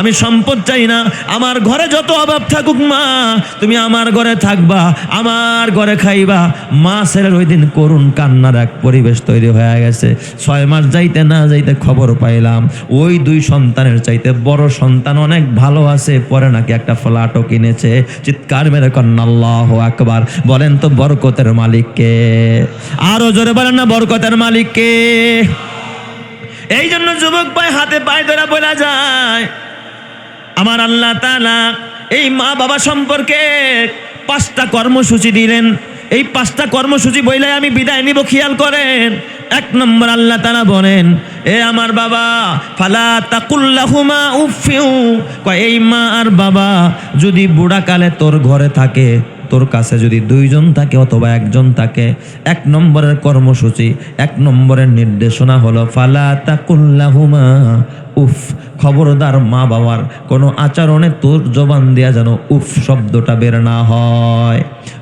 আমি সম্পদ চাই না, আমার ঘরে যত অভাব থাকুক মা, তুমি আমার ঘরে থাকবা, আমার ঘরে খাইবা। মা ছেলের ওই দিন করুণ কান্নার এক পরিবেশ তৈরি হয়ে গেছে। 6 মাস যাইতে না যাইতে খবর পাইলাম ওই 2 সন্তানের চাইতে বড় সন্তান অনেক ভালো আছে, পরে নাকি একটা ফ্ল্যাটও কিনেছে। চিৎকার মেরে কন্না আল্লাহু আকবার। বলেন তো বরকতের মালিক কে? আরো জোরে বলেন না, বরকতের মালিক কে? এই জন্য যুবক ভাই হাতে পায়ে ধরে বলা যায়, আমার আল্লাহ তাআলা এই মা বাবা সম্পর্কে 5টা কর্মসূচি দিলেন। এই 5টা কর্মসূচি বইলে আমি বিদায় নিব, খেয়াল করেন। 1 নম্বর আল্লাহ তাআলা বলেন, এ আমার বাবা, ফালা তাকুল্লাহুমা উফিউ, কয় এই মা আর বাবা যদি বুড়াকালে তোর ঘরে থাকে, তোর কাছে যদি 2 জন থাকে অথবা 1 জন থাকে, 1 নম্বরের কর্মসূচি, 1 নম্বরের নির্দেশনা হলো ফালা তাকুল্লাহুমা উফ। খবরদার মা বাবার কোনো আচরণে তোর জবান দেয়া যেন উফ শব্দটা বের না হয়।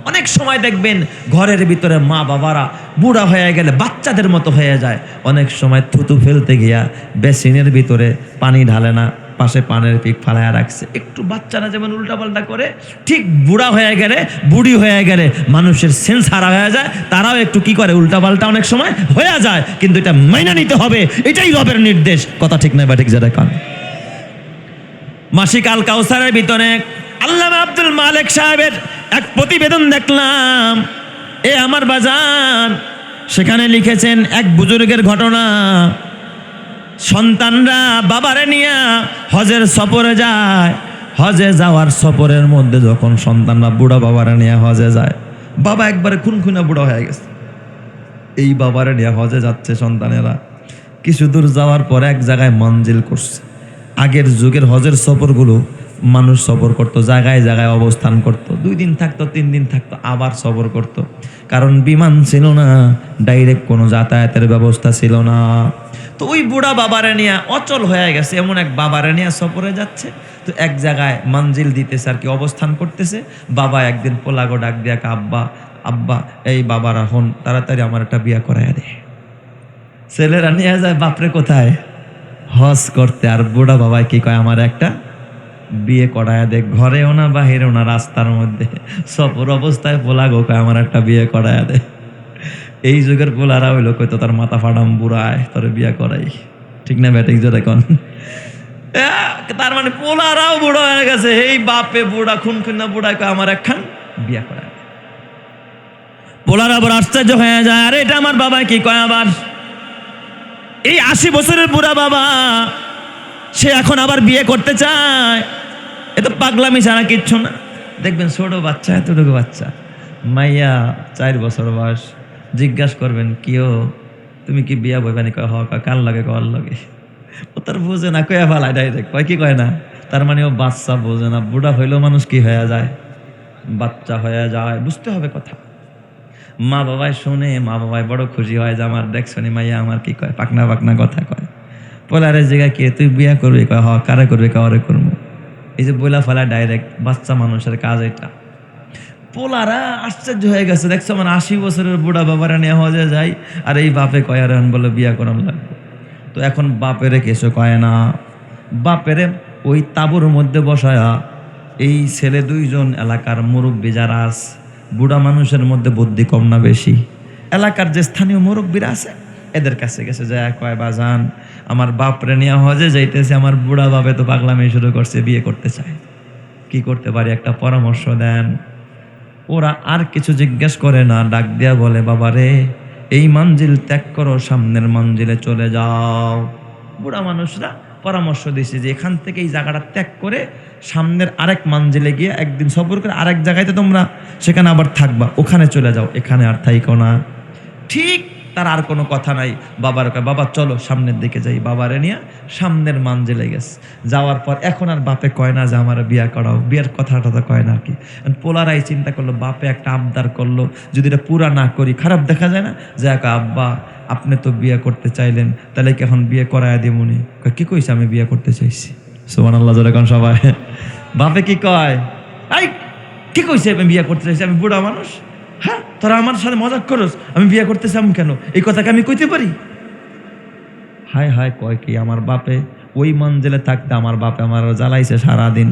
অনেক সময় দেখবেন ঘরের ভিতরে মা বাবারা বুড়া হয়ে গেলে বাচ্চাদের মতো হয়ে যায়। অনেক সময় থুতু ফেলতে গিয়া বেসিনের ভিতরে পানি ঢালে না, পাশে পানের পিক ফালায়া রাখছে। একটু বাচ্চারা যেমন উল্টাপাল্টা করে, ঠিক বুড়া হয়ে গেলে, বুড়ি হয়ে গেলে মানুষের সেন্স হারা হয়ে যায়, তারাও একটু কি করে উল্টাপাল্টা অনেক সময় হয়ে যায়। কিন্তু এটা মাইনা নিতে হবে, এটাই রবের নির্দেশ। কথা ঠিক না ব্যাঠিক? যারা কান মাসিক আল কাউসারের ভিতরে আল্লামা আব্দুল মালেক সাহেবের এক প্রতিবেদন দেখলাম। এ আমার বাজান, সেখানে লিখেছেন এক বুজুর্গের ঘটনা। সন্তানরা বাবারে নিয়ে হজের সফরে যায়। হজে যাওয়ার সফরের মধ্যে যখন সন্তানরা বুড়া বাবারে নিয়ে হজে যায়, বাবা একবারে খুনখুনা বুড়া হয়ে গেছে। এই বাবারে নিয়ে হজে যাচ্ছে সন্তানেরা। কিছু দূর যাওয়ার পর এক জায়গায় মঞ্জিল করছে। আগের যুগের হজের সফরগুলো মানুষ সফর করত, জায়গায় জায়গায় অবস্থান করত, 2 দিন থাকতো, 3 দিন থাকতো, আবার সফর করত। কারণ বিমান ছিল না, ডাইরেক্ট কোনো যাতায়াতের ব্যবস্থা ছিল না। তো ওই বুড়া বাবারে নিয়ে অচল হয়ে গেছে, এমন এক বাবারে নিয়ে সফরে যাচ্ছে। তো এক জায়গায় মঞ্জিল দিতেছে আর কি, অবস্থান করতেছে। বাবা একদিন পোলাগো ডাক দিয়া, আব্বা আব্বা এই বাবারা হন, তাড়াতাড়ি আমার একটা বিয়ে করাইয়া দে। ছেলেরা নিয়ে যায় বাপরে কোথায়? হজ করতে। আর বুড়া বাবাই কি কয়, আমার একটা বিয়ে করায় দে। ঘরেও না বাহিরেও না, রাস্তার মধ্যে সফর অবস্থায় পোলাগো কয়, আমার একটা বিয়ে করায় দে। এই যুগের পোলারা হইলো কইতো, তার মাথা ফাটাম বুড়ায়, তোর বিয়ে করাই। ঠিক না ব্যাটিক? জোরে কোন। তার মানে পোলারাও বুড়া হয়ে গেছে। এই বাপে বুড়া খুনখুনা বুড়ায় কয়, আমার একখান বিয়ে করায়। পোলারা আবার আশ্চর্য হয়ে যায়, আরে এটা আমার বাবা কি কয় আবার? এই 80 বছরের বুড়া বাবা, সে এখন আবার বিয়ে করতে চায়। এ তো পাগলামি ছাড়া কিচ্ছু না। দেখবেন ছোট বাচ্চা, এতটুকু বাচ্চা, মাইয়া 4 বছর বয়স, জিজ্ঞাসা করবেন কিও তুমি কি বিয়া বইবানি? কয় হ। কয় কার লাগে? কর লাগে। ও তার বোঝে না, কয়া ফালায় ডাইরেক্ট। কয় কি কয় না? তার মানে ও বাচ্চা বোঝে না। বুড়া হইলেও মানুষ কি হয়ে যায়? বাচ্চা হয়ে যায়। বুঝতে হবে কথা। মা বাবাই শুনে, মা বাবাই বড় খুশি হয় যে আমার দেখছো নি মাইয়া আমার কি কয়, পাকনা পাকনা কথা কয়। পোলারে জায়গায় কে তুই বিয়া করবি, কয় হ কারে করবি, কারে করবো। এই যে বইলা ফেলা ডাইরেক্ট বাচ্চা মানুষের কাজ এটা। পোলারা আশ্চর্য হয়ে গেছে, দেখছো মানে 80 বছরের বুড়া বাবারা নিয়ে হজে যায়, আর এই বাপে কয় আর বলে বিয়া করান লাগবে। তো এখন বাপেরে কিছু কয় না, বাপেরে ওই তাঁবুর মধ্যে বসায়া এই ছেলে দুইজন এলাকার মুরব্বী যারা আছে, বুড়া মানুষের মধ্যে বুদ্ধি কম না বেশি, এলাকার যে স্থানীয় মুরব্বীরা আছে এদের কাছে গেছে যায়, কয় বাজান আমার বাপরে নিয়ে হজে যাইতেছে, আমার বুড়া বাপে তো পাগলামি শুরু করছে, বিয়ে করতে চায়, কি করতে পারি একটা পরামর্শ দেন। ওরা আর কিছু জিজ্ঞেস করে না, ডাক দিয়া বলে বাবা রে এই মঞ্জিল ত্যাগ করো, সামনের মঞ্জিলে চলে যাও। বুড়া মানুষরা পরামর্শ দিছে যে এখান থেকে এই জায়গাটা ত্যাগ করে সামনের আরেক মঞ্জিলে গিয়ে একদিন সফর করে আরেক জায়গাতে তোমরা সেখানে আবার থাকবা, ওখানে চলে যাও, এখানে আর থাইকো না। ঠিক তার আর কোনো কথা নাই। বাবার কয় বাবা চলো সামনের দিকে যাই, বাবারে নিয়ে সামনের মঞ্জিলে গেছে। যাওয়ার পর এখন আর বাপে কয় না যে আমার বিয়া করাও, বিয়ের কথাটা তো কয় না আর কি। পোলারাই চিন্তা করলো বাপে একটা আবদার করলো, যদি এটা পুরা না করি খারাপ দেখা যায় না, যে আব্বা আপনি তো বিয়ে করতে চাইলেন, তাহলে কি এখন বিয়ে করায় দিমুনি? কি কইছে আমি বিয়ে করতে চাইছি। সুবহানাল্লাহ জোরে কোন সবাই। বাপে কি কয়, এই কি কইছে আমি বিয়ে করতে চাইছি, আমি বুড়া মানুষ, হ্যাঁ তোরা আমার সাথে মজাক করস, আমি বিয়ে করতে চাম কেন, এই কথাকে আমি কইতে পারি? হায় হায় কয় কি আমার বাপে ওই মঞ্জিলে থাকতে আমার বাপে আমার জ্বালাইছে সারাদিন,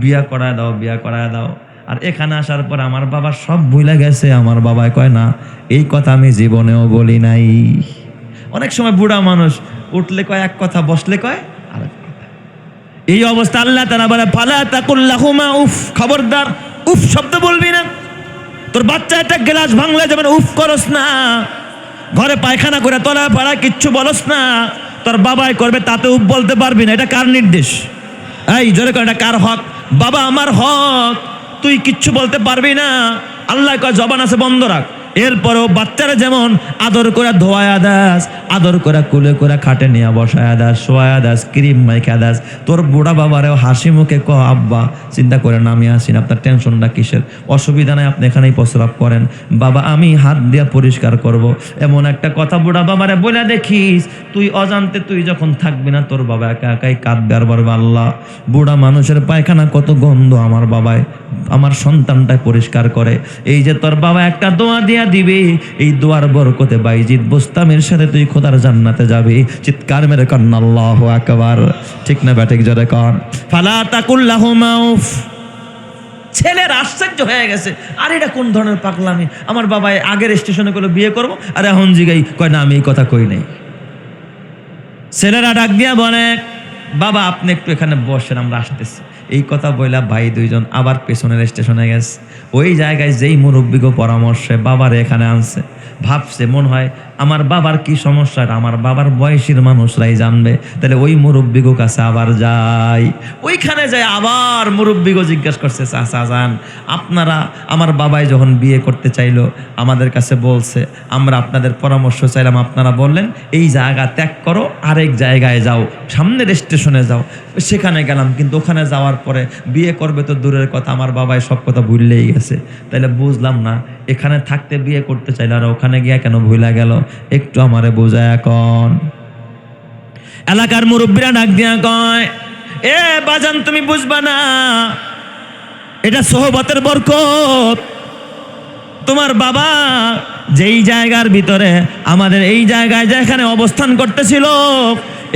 বিয়া করায় দাও বিয়া করায় দাও। আর এখানে আসার পর আমার বাবা সব ভুলে গেছে, আমার বাবাই কয় না এই কথা আমি জীবনেও বলি নাই। অনেক সময় বুড়া মানুষ উঠলে কয় এক কথা, বসলে কয় আরেক কথা। এই অবস্থা আল্লাহ তাআলা বলে ফালা তাকুল লাহুমা উফ, খবরদার উফ শব্দ বলবি না। তোর বাচ্চা একটা গ্লাস ভাঙলে যেমন উফ করস না, ঘরে পায়খানা করে তোলা পাড়া কিচ্ছু বলস না, তোর বাবাই করবে তাতে উফ বলতে পারবি না। এটা কার নির্দেশ? এই জোরে কর, এটা কার হক? বাবা আমার হক, তুই কিচ্ছু বলতে পারবি না। আল্লাহ কয় জবান আছে বন্ধ রাখ। এরপরেও বাচ্চারা যেমন আদর করে ধোয়া দাস, আদর করে কুলে করে খাটে নিয়ে বসায়া দাস, শোয়া দাস, ক্রিম মাইখা দাস। তোর বুড়া বাবারেও হাসি মুখে ক আব্বা চিন্তা করে আমি আসিন, আপনার টেনশনটা কিসের, অসুবিধা নাই, আপনি এখানেই প্রস্রাব করেন, বাবা আমি হাত দিয়া পরিষ্কার করব। এমন একটা কথা বুড়া বাবারে বলে দেখিস, তুই অজান্তে তুই যখন থাকবি না তোর বাবা একা একাই কাঁদবে আর বলবে আল্লাহ বুড়া মানুষের পায়খানা কত গন্ধ, আমার বাবাই আমার সন্তানটাই পরিষ্কার করে। এই যে তোর বাবা একটা দোয়া দিয়া দিবে, এই দোয়ার বরকতে বাইজিদ বোস্তামের সাথে তুই খোদার জান্নাতে যাবি। চিৎকার মেরে কন আল্লাহু আকবার। ঠিক না ব্যাটিক জোরে কন। ফালা তাকুল লাহুমা উফ। ছেলের আশ্চর্য হয়ে গেছে, আর এটা কোন ধরনের পাগলামি, আমার বাবা আগের স্টেশনে করে বিয়ে করবো আর এখন জিগাই কয় না আমি এই কথা কই নাই। ছেলেরা ডাক দিয়া বলে বাবা আপনি একটু এখানে বসেন আমরা আসতেছি। এই কথা বইলা ভাই দুইজন আবার পেছনের স্টেশনে গেছে। ওই জায়গায় যেই মুরব্বিগো পরামর্শে বাবার এখানে আনছে, ভাবছে মনে হয় আমার বাবার কি সমস্যা, আমার বাবার বয়সীর মানুষরাই জানবে, তাহলে ওই মুরব্বিগো কাছে আবার যাই। ওইখানে যাই আবার মুরব্বিগো জিজ্ঞাসা করছে চাচা যান আপনারা, আমার বাবাই যখন বিয়ে করতে চাইলো আমাদের কাছে বলছে, আমরা আপনাদের পরামর্শ চাইলাম, আপনারা বললেন এই জায়গা ত্যাগ করো, আরেক জায়গায় যাও, সামনের স্টেশনে যাও। সেখানে গেলাম, কিন্তু ওখানে যাওয়ার পরে বিয়ে করবে তো দূরের কথা, আমার বাবাই সব কথা ভুললেই গেছে। তাইলে বুঝলাম না এখানে থাকতে বিয়ে করতে চাইলে আর ওখানে গিয়া কেন ভুলে গেল, একটু আমারে বোঝায় এখন। এলাকার মুরব্বীরা ডাক দিয়া কয় এ বাজান তুমি বুঝবা না, এটা সোহবতের বরকত। তোমার বাবা যেই জায়গার ভিতরে আমাদের এই জায়গায় যেখানে অবস্থান করতেছিল,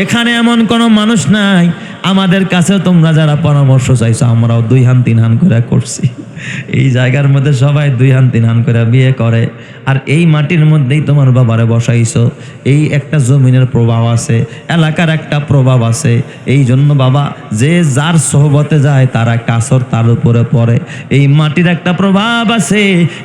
এখানে এমন কোনো মানুষ নাই। আমাদের কাছেও তোমরা যারা পরামর্শ চাইছো আমরাও 2 হান 3 হান করে করছি। এই জায়গার মধ্যে সবাই 2 হান 3 হান করে বিয়ে করে, আর এই মাটির মধ্যেই তোমার বাবারে বসাইছো। এই একটা জমিনের প্রভাব আছে, এলাকার একটা প্রভাব আছে। এই জন্য বাবা যে যার সোহবতে যায় তার একটা আসর তার উপরে পড়ে। এই মাটির একটা প্রভাব আছে,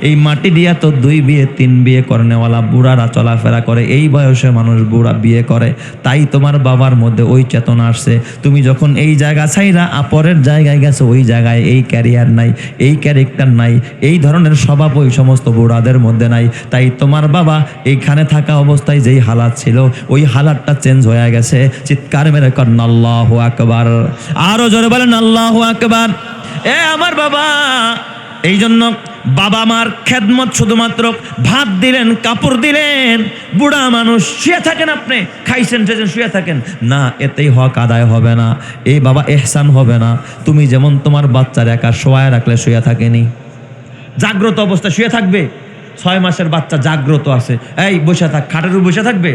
এই মাটি দিয়া তো 2 বিয়ে 3 বিয়ে করনেওয়ালা বুড়ারা চলাফেরা করে, এই বয়সে মানুষ বুড়া বিয়ে করে। তাই তোমার বাবার মধ্যে ওই চেতনা আসছে। তুমি যখন এই জায়গা ছাইরা পরের জায়গায় গেছো, ওই জায়গায় এই ক্যারিয়ার নাই, এই ক্যারেক্টার নাই, এই ধরনের স্বভাব ওই সমস্ত বুড়াদের মধ্যে নাই। তাই তোমার বাবা এইখানে থাকা অবস্থায় যেই হালাত ছিল ওই হালাতটা চেঞ্জ হয়ে গেছে। চিৎকার মেরে করেন আল্লাহু আকবার। আরো জোরে বলেন আল্লাহু আকবার। এ আমার বাবা এই জন্য বাবা মার খেদমত শুধুমাত্র ভাত দিলেন, কাপড় দিলেন, বুড়া মানুষ শুয়ে থাকেন, আপনি খাইছেন ঠেছেন শুয়ে থাকেন না, এতেই হক আদায় হবে না, এই বাবা এহসান হবে না। তুমি যেমন তোমার বাচ্চার একা শোয়ায় রাখলে শুয়ে থাকেনি, জাগ্রত অবস্থা শুয়ে থাকবে, 6 মাসের বাচ্চা জাগ্রত আছে, এই বসে থাক, খাটের উপর বসে থাকবে।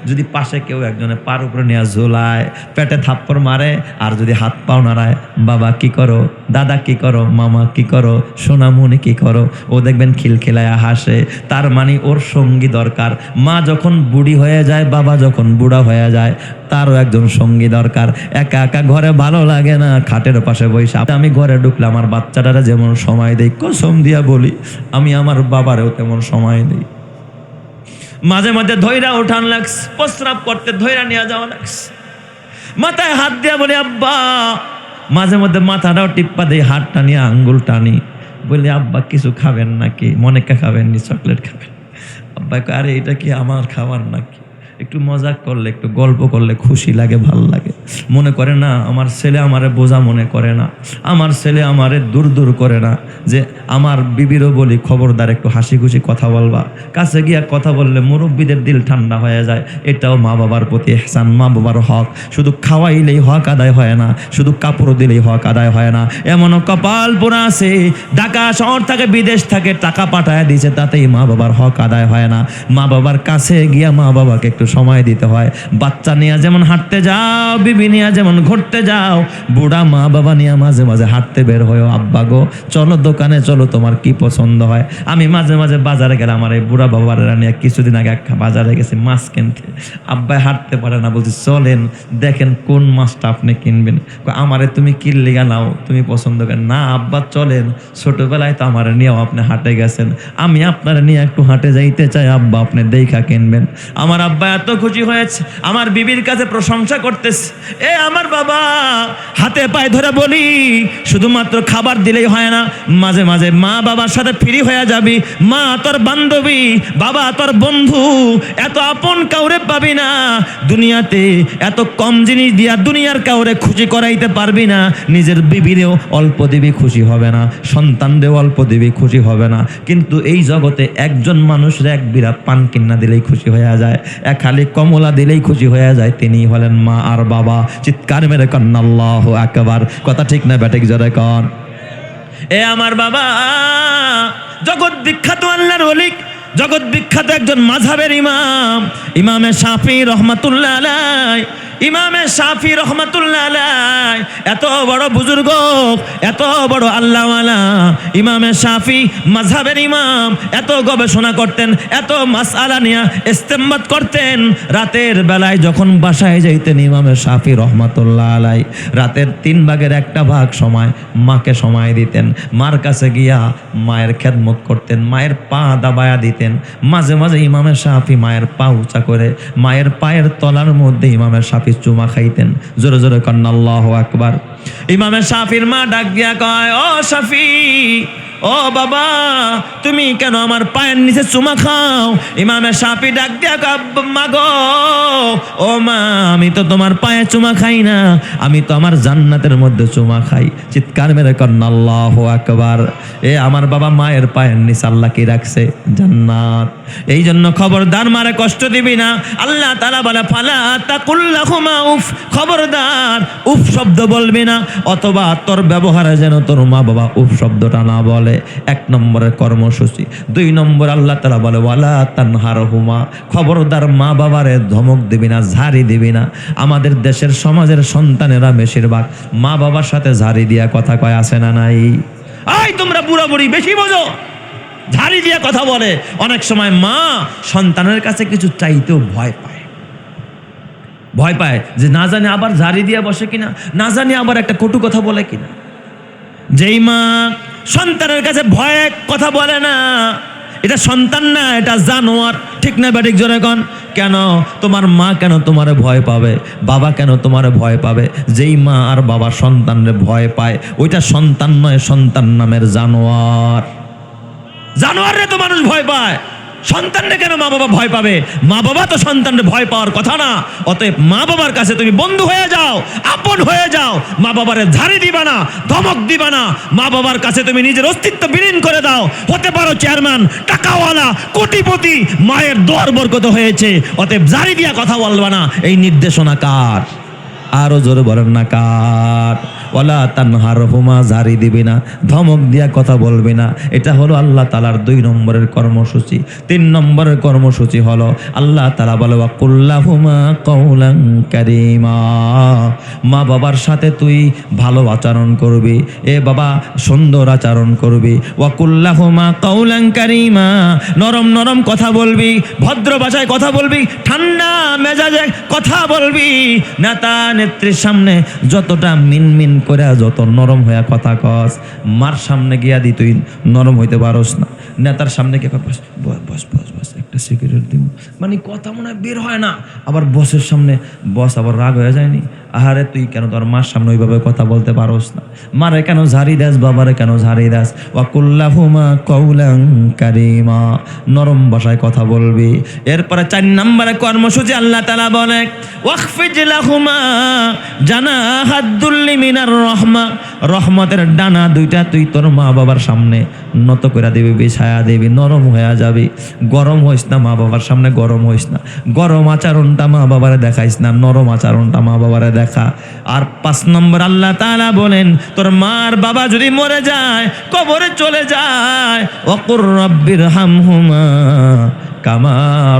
যদি পাশে কেউ একজনের পার উপরে নিয়ে ঝোলায়, পেটে থাপ্পড় মারে, আর যদি হাত পাও নাড়ায়, বাবা কি করো, দাদা কি করো, মামা কি করো, সোনামণি কি করো, ও দেখবেন খিলখিলায়া হাসে। তার মানে ওর সঙ্গী দরকার। মা যখন বুড়ি হয়ে যায়, বাবা যখন বুড়া হয়ে যায়, তারও একজন সঙ্গী দরকার। একা একা ঘরে ভালো লাগে না, খাটের পাশে বসে। আমি ঘরে ঢুকলে আমার বাচ্চাটারা যেমন সময় দেই, কসম দিয়া বলি আমি আমার বাবারেও তেমন সময় দিই। মাঝে মাঝে ধৈরা উঠান লাগস, প্রস্রাব করতে ধৈরা নিয়ে যাওয়া লাগস, মাথায় হাত দিয়া বলি আব্বা, মাঝে মধ্যে মাথাটাও টিপ্পা দিই, হাতটা নিয়ে আঙ্গুল টানি, বলি আব্বা কিছু খাবেন নাকি, মনে কা খাবেন নি, চকলেট খাবেন? আব্বা আরে এটা কি আমার খাবার নাকি? একটু মজা করলে, একটু গল্প করলে খুশি লাগে, ভাল লাগে। মনে করে না আমার ছেলে আমারে বোঝা মনে করে না, আমার ছেলে আমারে দূর দূর করে না। যে আমার বিবিরও বলি খবরদার একটু হাসি খুশি কথা বলবা, কাছে গিয়া কথা বললে মুরব্বীদের দিল ঠান্ডা হয়ে যায়। এটাও মা বাবার প্রতি ইহসান, মা বাবার হক। শুধু খাওয়াইলেই হক আদায় হয় না, শুধু কাপড় দিলেই হক আদায় হয় না। এমনও কপাল পোড়া আছে, ঢাকা শহর থেকে বিদেশ থেকে টাকা পাঠায় দিয়েছে, তাতেই মা বাবার হক আদায় হয় না। মা বাবার কাছে গিয়া মা বাবাকে একটু সময় দিতে হয়। বাচ্চা নিয়ে যেমন হাঁটতে যাও, বিবি নিয়ে যেমন ঘুরতে যাও, বুড়া মা বাবা নিয়ে মাঝে মাঝে হাঁটতে বের হয়েও, আব্বা গো চলো দোকানে চলো, তোমার কি পছন্দ হয়। আমি মাঝে মাঝে বাজারে গেলে আমার এই বুড়া বাবারা নিয়ে, কিছুদিন আগে একটা বাজারে গেছি মাছ কিনতে, আব্বাই হাঁটতে পারে না, বলছি চলেন দেখেন কোন মাছটা আপনি কিনবেন। আমারে তুমি কিনলে নাও, তুমি পছন্দ করেন না, আব্বা চলেন, ছোটবেলায় তো আমার নিয়েও আপনি হাটে গেছেন, আমি আপনার নিয়ে একটু হাটে যাইতে চাই, আব্বা আপনি দেখা কিনবেন। আমার আব্বা এত খুশি হয়েছে, আমার বিবির কাছে প্রশংসা করতেছে। এ আমার বাবা, হাতে পায়ে ধরে বলি, শুধুমাত্র খাবার দিলেই হয় না, মাঝে মাঝে মা বাবার সাথে ফ্রি হয়ে যাবি। মা তোর বান্ধবী, বাবা তোর বন্ধু, এত আপন কাউরে পাবি না দুনিয়াতে। এত কম জিনিস দিয়া দুনিয়ার কাউরে খুশি করাইতে পারবি না। নিজের বিবিরেও অল্প দিবি, খুশি হবে না, সন্তানরেও অল্প দিবি, খুশি হবে না। কিন্তু এই জগতে একজন মানুষের এক বিরাট পান কিন্না দিলেই খুশি হয়ে যায়, এক খালি কমলা দিলেই খুশি হয়ে যায়, তিনি হলেন মা আর বাবা। চিৎকার মেরে কন আল্লাহু আকবার। কথা ঠিক না ব্যাটিক জোরে কন। এ আমার বাবা, জগৎ বিখ্যাত আল্লাহর ওলি, জগৎ বিখ্যাত একজন মাযহাবের ইমাম, ইমামে শাফি রহমাতুল্লাহ আলাইহি। ইমামে শাফি রহমাতুল্লাহ আলাইহি এত বড় বুজুর্গ, এত বড় আল্লাহওয়ালা ইমামে শাফি মাযহাবের ইমাম, এত গবেষণা করতেন, এত মাসআলা নিয়ে ইস্তেমবাত করতেন। রাতের বেলায় যখন বাসায় যাইতেন ইমামে শাফি রহমাতুল্লাহ আলাইহি, রাতের 3 ভাগের 1 ভাগ সময় মাকে সময় দিতেন। মার কাছে গিয়া মায়ের খেদমত করতেন, মায়ের পা দাবায়া দিতেন। মাঝে মাঝে ইমামে শাফি মায়ের পা উঁচা করে মায়ের পায়ের তলার মধ্যে ইমামে শাফি চুমা খাইতেন। জোরে জোরে কন আল্লাহু আকবার। ইমামে শাফির মা ডাক দিয়া কয়, ও শাফি, ও বাবা, তুমি কেন আমার পায়ের নিচে চুমা খাও? ইমামে শাফি ডাক দিয়া কয়, মা গো, ও মা, আমি তো তোমার পায়ে চুমা খাই না, আমি তো আমার জান্নাতের মধ্যে চুমা খাই। চিৎকার মেরে কন আল্লাহু আকবার। এ আমার বাবা, মায়ের পায়ের নিচে আল্লাহ কি রাখছে? জান্নাত। এই জন্য খবরদার মারে কষ্ট দিবি না। আল্লাহ তাআলা বলে, ফালা তাকুল্লাহুমা উফ, খবরদার উফ শব্দ বলবি না, অথবা তোর ব্যবহারে যেন তোর মা বাবা উফ শব্দটা না বলে। 1 নম্বরের কর্মসূচি। 2 নম্বর আল্লাহ তাআলা বলে, ওয়ালা তানহারহুমা, খবরদার মা বাবারে ধমক দিবি না, ঝাড়ি দিবি না। আমাদের দেশের সমাজের সন্তানেরা বেশিরভাগ মা বাবার সাথে ঝাড়ি দিয়া কথা কয়, আছে না নাই? আই তোমরা বুড়া বুড়ি বেশি বোঝো, ঝাড়ি দিয়া কথা বলে। অনেক সময় মা সন্তানের কাছে কিছু চাইতেও ভয় পায়, ভয় পায় যে না জানি আবার ঝাড়ি দিয়া বসে কিনা, না জানি আবার একটা কটু কথা বলে কিনা। যেই মা সন্তানের কাছে ভয়ে কথা বলে না, এটা সন্তান না, এটা জানোয়ার। ঠিক না ব্যাটিক জোরে কন। কেন তোমার মা কেন তোমারে ভয় পাবে, বাবা কেন তোমারে ভয় পাবে? যেই মা আর বাবা সন্তানরে ভয় পায়, ওইটা সন্তান নয়, সন্তান নামের জানোয়ার। জানোয়ারে তো মানুষ ভয় পায়। সন্তানকে কেন মা বাবা ভয় পাবে? মা বাবা তো সন্তানকে ভয় পাওয়ার কথা না। অতএব মা বাবার কাছে তুমি বন্ধু হয়ে যাও, আপন হয়ে যাও। মা বাবারে ঝাড়ি দিবা না, ধমক দিবা না। মা বাবার কাছে তুমি নিজের অস্তিত্ব বিলীন করে দাও। হতে পারো চেয়ারম্যান, টাকাওয়ালা, কোটিপতি, মায়ের দোয়ার বরকত হয়েছে, অতএব ঝাড়ি দিয়া কথা বলবা না। এই নির্দেশনা কার? আরো জোরে বলেন না কার? ওয়ালা তানহারহুমা, ঝাড়ি দিবি না, ধমক দিয়া কথা বলবি না। এটা হলো আল্লাহ তাআলার 2 নম্বরের কর্মসূচি। 3 নম্বরের কর্মসূচি হলো আল্লাহ তাআলা বলে ওয়াকুল্লাহুমা কাওলান কারীমা, মা বাবার সাথে তুই ভালো আচরণ করবি। এ বাবা সুন্দর আচরণ করবি। ওয়াকুল্লাহুমা কাওলান কারীমা, নরম নরম কথা বলবি, ভদ্র ভাষায় কথা বলবি, ঠান্ডা মেজাজে কথা বলবি। নেতা নেত্রীর সামনে যতটা মিনমিন করে যত নরম হয়ে কথা কস, মার সামনে গিয়া দি তুই নরম হইতে পারস না। নেতার সামনে গিয়ে বস বস বস বস একটা সিগারেট দিব, মানে কথা মনে হয় বের হয় না। আবার বসের সামনে বস আবার রাগ হয়ে যায়নি, আহারে তুই কেন তোর মার সামনে ওইভাবে কথা বলতে পারস না? মারে কেন ঝাড়ি দাস, বাবারে কেন ঝাড়ি দাস? ওয়াকুল্লাহুমা কাওলান কারীমা, নরম ভাষায় কথা বলবি। এরপরে 4 নম্বরে কর্মসূচি আল্লাহ তাআলা বলে ওয়াখফিজ লাহুমা জানাহাদ দুল্লি মিনার রহমা, রহমতের ডানা 2টা তুই তোর মা বাবার সামনে নত করে দিবি, বিছায়া দিবি, নরম হয়ে যাবি। গরম হইস না, মা বাবার সামনে গরম হইস না। গরম আচরণটা মা বাবারে দেখাইস না, নরম আচরণটা মা বাবারে দেখা। আর 5 নম্বর আল্লাহ তাআলা বলেন তোর মার বাবা যদি মরে যায়, কবরে চলে যায়, ওয়াকুর রাব্বির হামহুমা কামা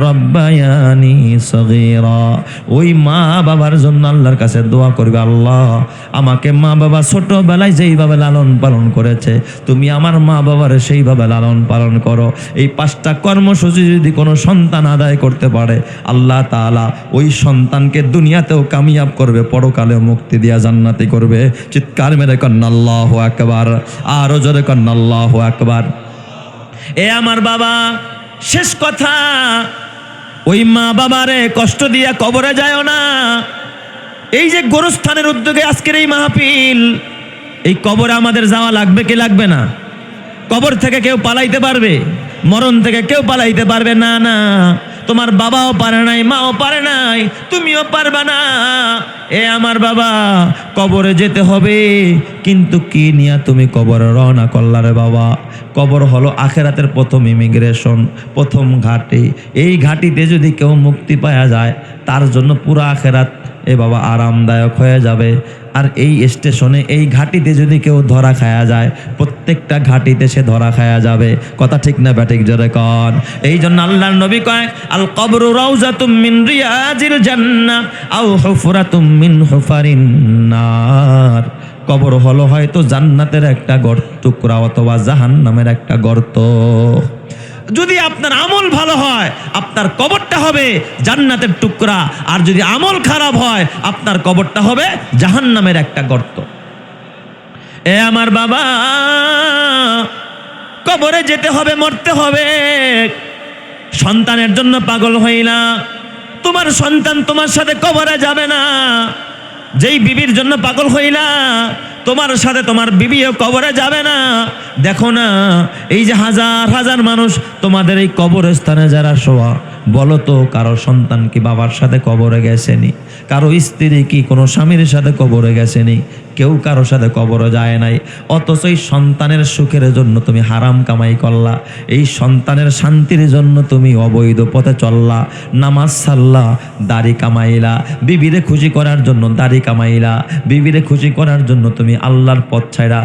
রব্বায়ানি সগীরা, ওই মা বাবার জন্য আল্লাহর কাছে দোয়া করবে, আল্লাহ আমাকে মা বাবা ছোটবেলায় যেইভাবে লালন পালন করেছে, তুমি আমার মা বাবার সেইভাবে লালন পালন করো। এই 5টা কর্মসূচি যদি কোনো সন্তান আদায় করতে পারে, আল্লাহ তাআলা ওই সন্তানকে দুনিয়াতেও কামিয়াব করবে, পরকালেও মুক্তি দিয়া জান্নাতি করবে। চিৎকার মেরে কন্না আল্লাহু আকবার, আরো জোরে কন্না আল্লাহু আকবার। এ আমার বাবা, শেষ কথা, ওই মা বাবারে কষ্ট দিয়া কবরে যায়ও না। এই যে গোরস্থানের উদ্যোগে আজকের এই মাহফিল, এই কবরে আমাদের যাওয়া লাগবে কি লাগবে না? কবর থেকে কেউ পালাইতে পারবে? মরণ থেকে কেউ পালাইতে পারবে না? না, তোমার বাবাও পারে নাই, মাও পারে নাই, তুমিও পারবা না। এ আমার বাবা, কবরে যেতে হবে, কিন্তু কি নিয়া তুমি কবরে রওনা করলা রে বাবা? কবর হলো আখেরাতের প্রথম ইমিগ্রেশন, প্রথম ঘাটি। এই ঘাটিতে যদি কেউ মুক্তি পাওয়া যায়, তার জন্য পুরো আখেরাত এ বাবা আরামদায়ক হয়ে যাবে। আর এই স্টেশনে, এই ঘাটিতে যদি কেউ ধরা খায়া যায়, প্রত্যেকটা ঘাটিতে সে ধরা খায়া যাবে। কথা ঠিক না ব্যাটিক জোরে কন? এই জন্য আল্লাহর নবী কয় আল কবরু রাউজাতুম মিন রিয়াজিল জান্নাহ আও হুফরাতুম মিন হুফারিন নার, কবর হলো হয়তো জান্নাতের একটা গর্ত টুকরা অথবা জাহান্নামের একটা গর্ত। যদি আপনার আমল ভালো হয়, আপনার কবরটা হবে জান্নাতের টুকরা, আর যদি আমল খারাপ হয়, আপনার কবরটা হবে জাহান্নামের একটা গর্ত। এ আমার বাবা, কবরে যেতে হবে, মরতে হবে। সন্তানের জন্য পাগল হইলা, তোমার সন্তান তোমার সাথে কবরে যাবে না। যেই বিবির জন্য পাগল হইলা, তোমার সাথে তোমার বিবিও কবরে যাবে না। দেখো না, এই যে হাজার হাজার মানুষ তোমাদের এই কবরস্থানে যারা শোয়া, বলো তো কারো সন্তান কি বাবার সাথে কবরে গেছেনি? কারো স্ত্রী কি কোনো স্বামীর সাথে কবরে গেছেনি? কেউ কারো সাথে কবরে যায় নাই। অথচ এই সন্তানের সুখের জন্য তুমি হারাম কামাই করলা, এই সন্তানের শান্তির জন্য তুমি অবৈধ পথে চললা, নামাজ সাল্লা, দাড়ি কামাইলা, বিবিরে খুশি করার জন্য দাড়ি কামাইলা, বিবিরে খুশি করার জন্য তুমি আল্লাহর পথ ছাইরা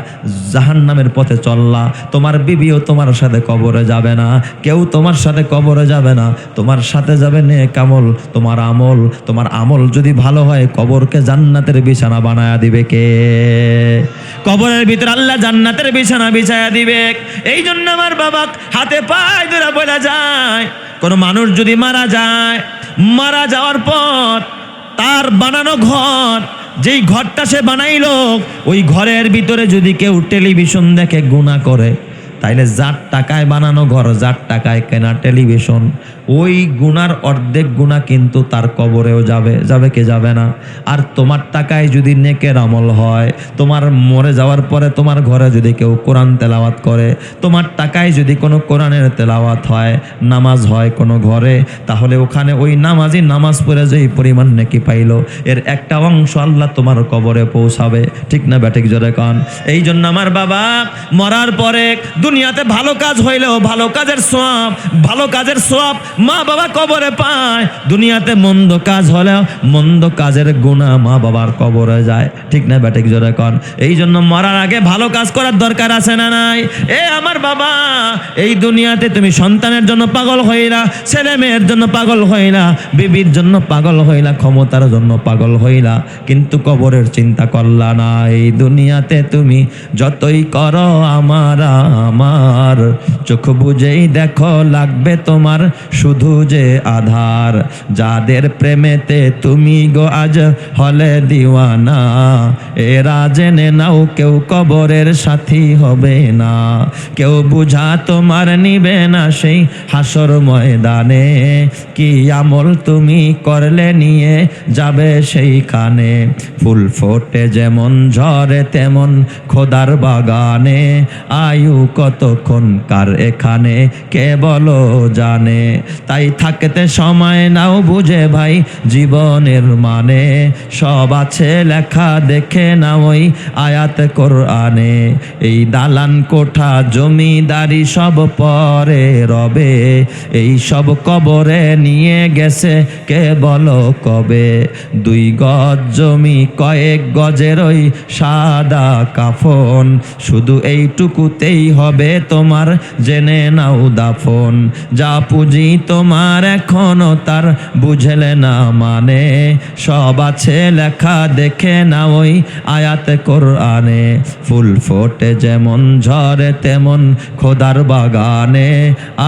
জাহান্নামের পথে চললা। তোমার বিবিও তোমার সাথে কবরে যাবে না, কেউ তোমার সাথে কবরে যাবে না। তোমার সাথে যাবে নেক আমল, তোমার আমল যদি ভালো হয়, কবরকে জান্নাতের বিছানা বানায়া দিবে কে? কবরের ভিতর আল্লাহ জান্নাতের বিছানা বিছায়া দিবে। এই জন্য আমার বাবা হাতে পায়ে ধরে বলা যায়, কোন মানুষ যদি মারা যায়, মারা যাওয়ার পর তার বানানো ঘর, যেই ঘরটা সে বানাইলো, ওই ঘরের ভিতরে যদি কেউ টেলিভিশন দেখে গুনাহ করে, তাইলে যার টাকায় বানানো ঘর, যার টাকায় কেনা টেলিভিশন, ওই গুনার অর্ধেক গুণা কিন্তু তার কবরেও যাবে, যাবে কি যাবে না? আর তোমার টাকায় যদি নেকের আমল হয়, তোমার মরে যাওয়ার পরে তোমার ঘরে যদি কেউ কোরআন তেলাওয়াত করে, তোমার টাকায় যদি কোনো কোরআনের তেলাওয়াত হয়, নামাজ হয় কোনো ঘরে, তাহলে ওখানে ওই নামাজি নামাজ পড়ে যেই পরিমাণ নেকি পাইলো, এর একটা অংশ আল্লাহ তোমার কবরে পৌঁছাবে। ঠিক না ব্যাটিক জোরে কান? এই জন্য আমার বাবা মরার পরে দুনিয়াতে ভালো কাজ হইলেও ভালো কাজের সওয়াব, ভালো কাজের সওয়াব মা বাবা কবরে পায়, দুনিয়াতে মন্দ কাজ হলেও মন্দ কাজের গুনাহ মা বাবার কবরে যায়। ঠিক না ব্যাটিক জোরে কান? এই জন্য মরার আগে ভালো কাজ করার দরকার আছে না নাই? এ আমার বাবা, এই দুনিয়াতে তুমি সন্তানের জন্য পাগল হইলা, ছেলে মেয়ের জন্য পাগল হইলা, বিবির জন্য পাগল হইলা, ক্ষমতার জন্য পাগল হইলা, কিন্তু কবরের চিন্তা করলা না। এই দুনিয়াতে তুমি যতই করো আমার আমার, চোখ বুঝেই দেখো লাগবে তোমার শুধু যে আধার। যাদের প্রেমেতে তুমি গো আজ হলে দিওয়ানা, এরা জেনে নাও কেউ কবরের সাথী হবে না। কেউ বুঝা তোমার নিবে না সেই হাসর ময়দানে, কি আমল তুমি করলে নিয়ে যাবে সেইখানে। ফুল ফোটে যেমন ঝরে তেমন খোদার বাগানে, আয়ু কতক্ষণ কার এখানে কে বলো জানে। তাই থাকতে সময় নাও বুঝে ভাই জীবনের মানে, সব আছে লেখা দেখে না ওই আয়াত কোরআনে। এই দালান কোঠা জমিদারি সব পরে রবে, এই সব কবরে নিয়ে গেছে কে বলো কবে। 2 গজ জমি কয়েক গজের ওই সাদা কাফন, শুধু এইটুকুতেই হবে তোমার জেনে নাও দাফন। যা পুঁজি তোমার এখনো তার বুঝলে না মানে, সব আছে লেখা দেখে না ওই আয়াত কোরআনে। ফুল ফোটে যেমন ঝরে তেমন খোদার বাগানে,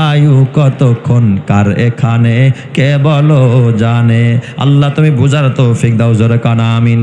আয়ু কতক্ষণ কার এখানে কে বলো জানে। আল্লাহ তুমি বুঝার তৌফিক দাও, জোরে কান আমিন।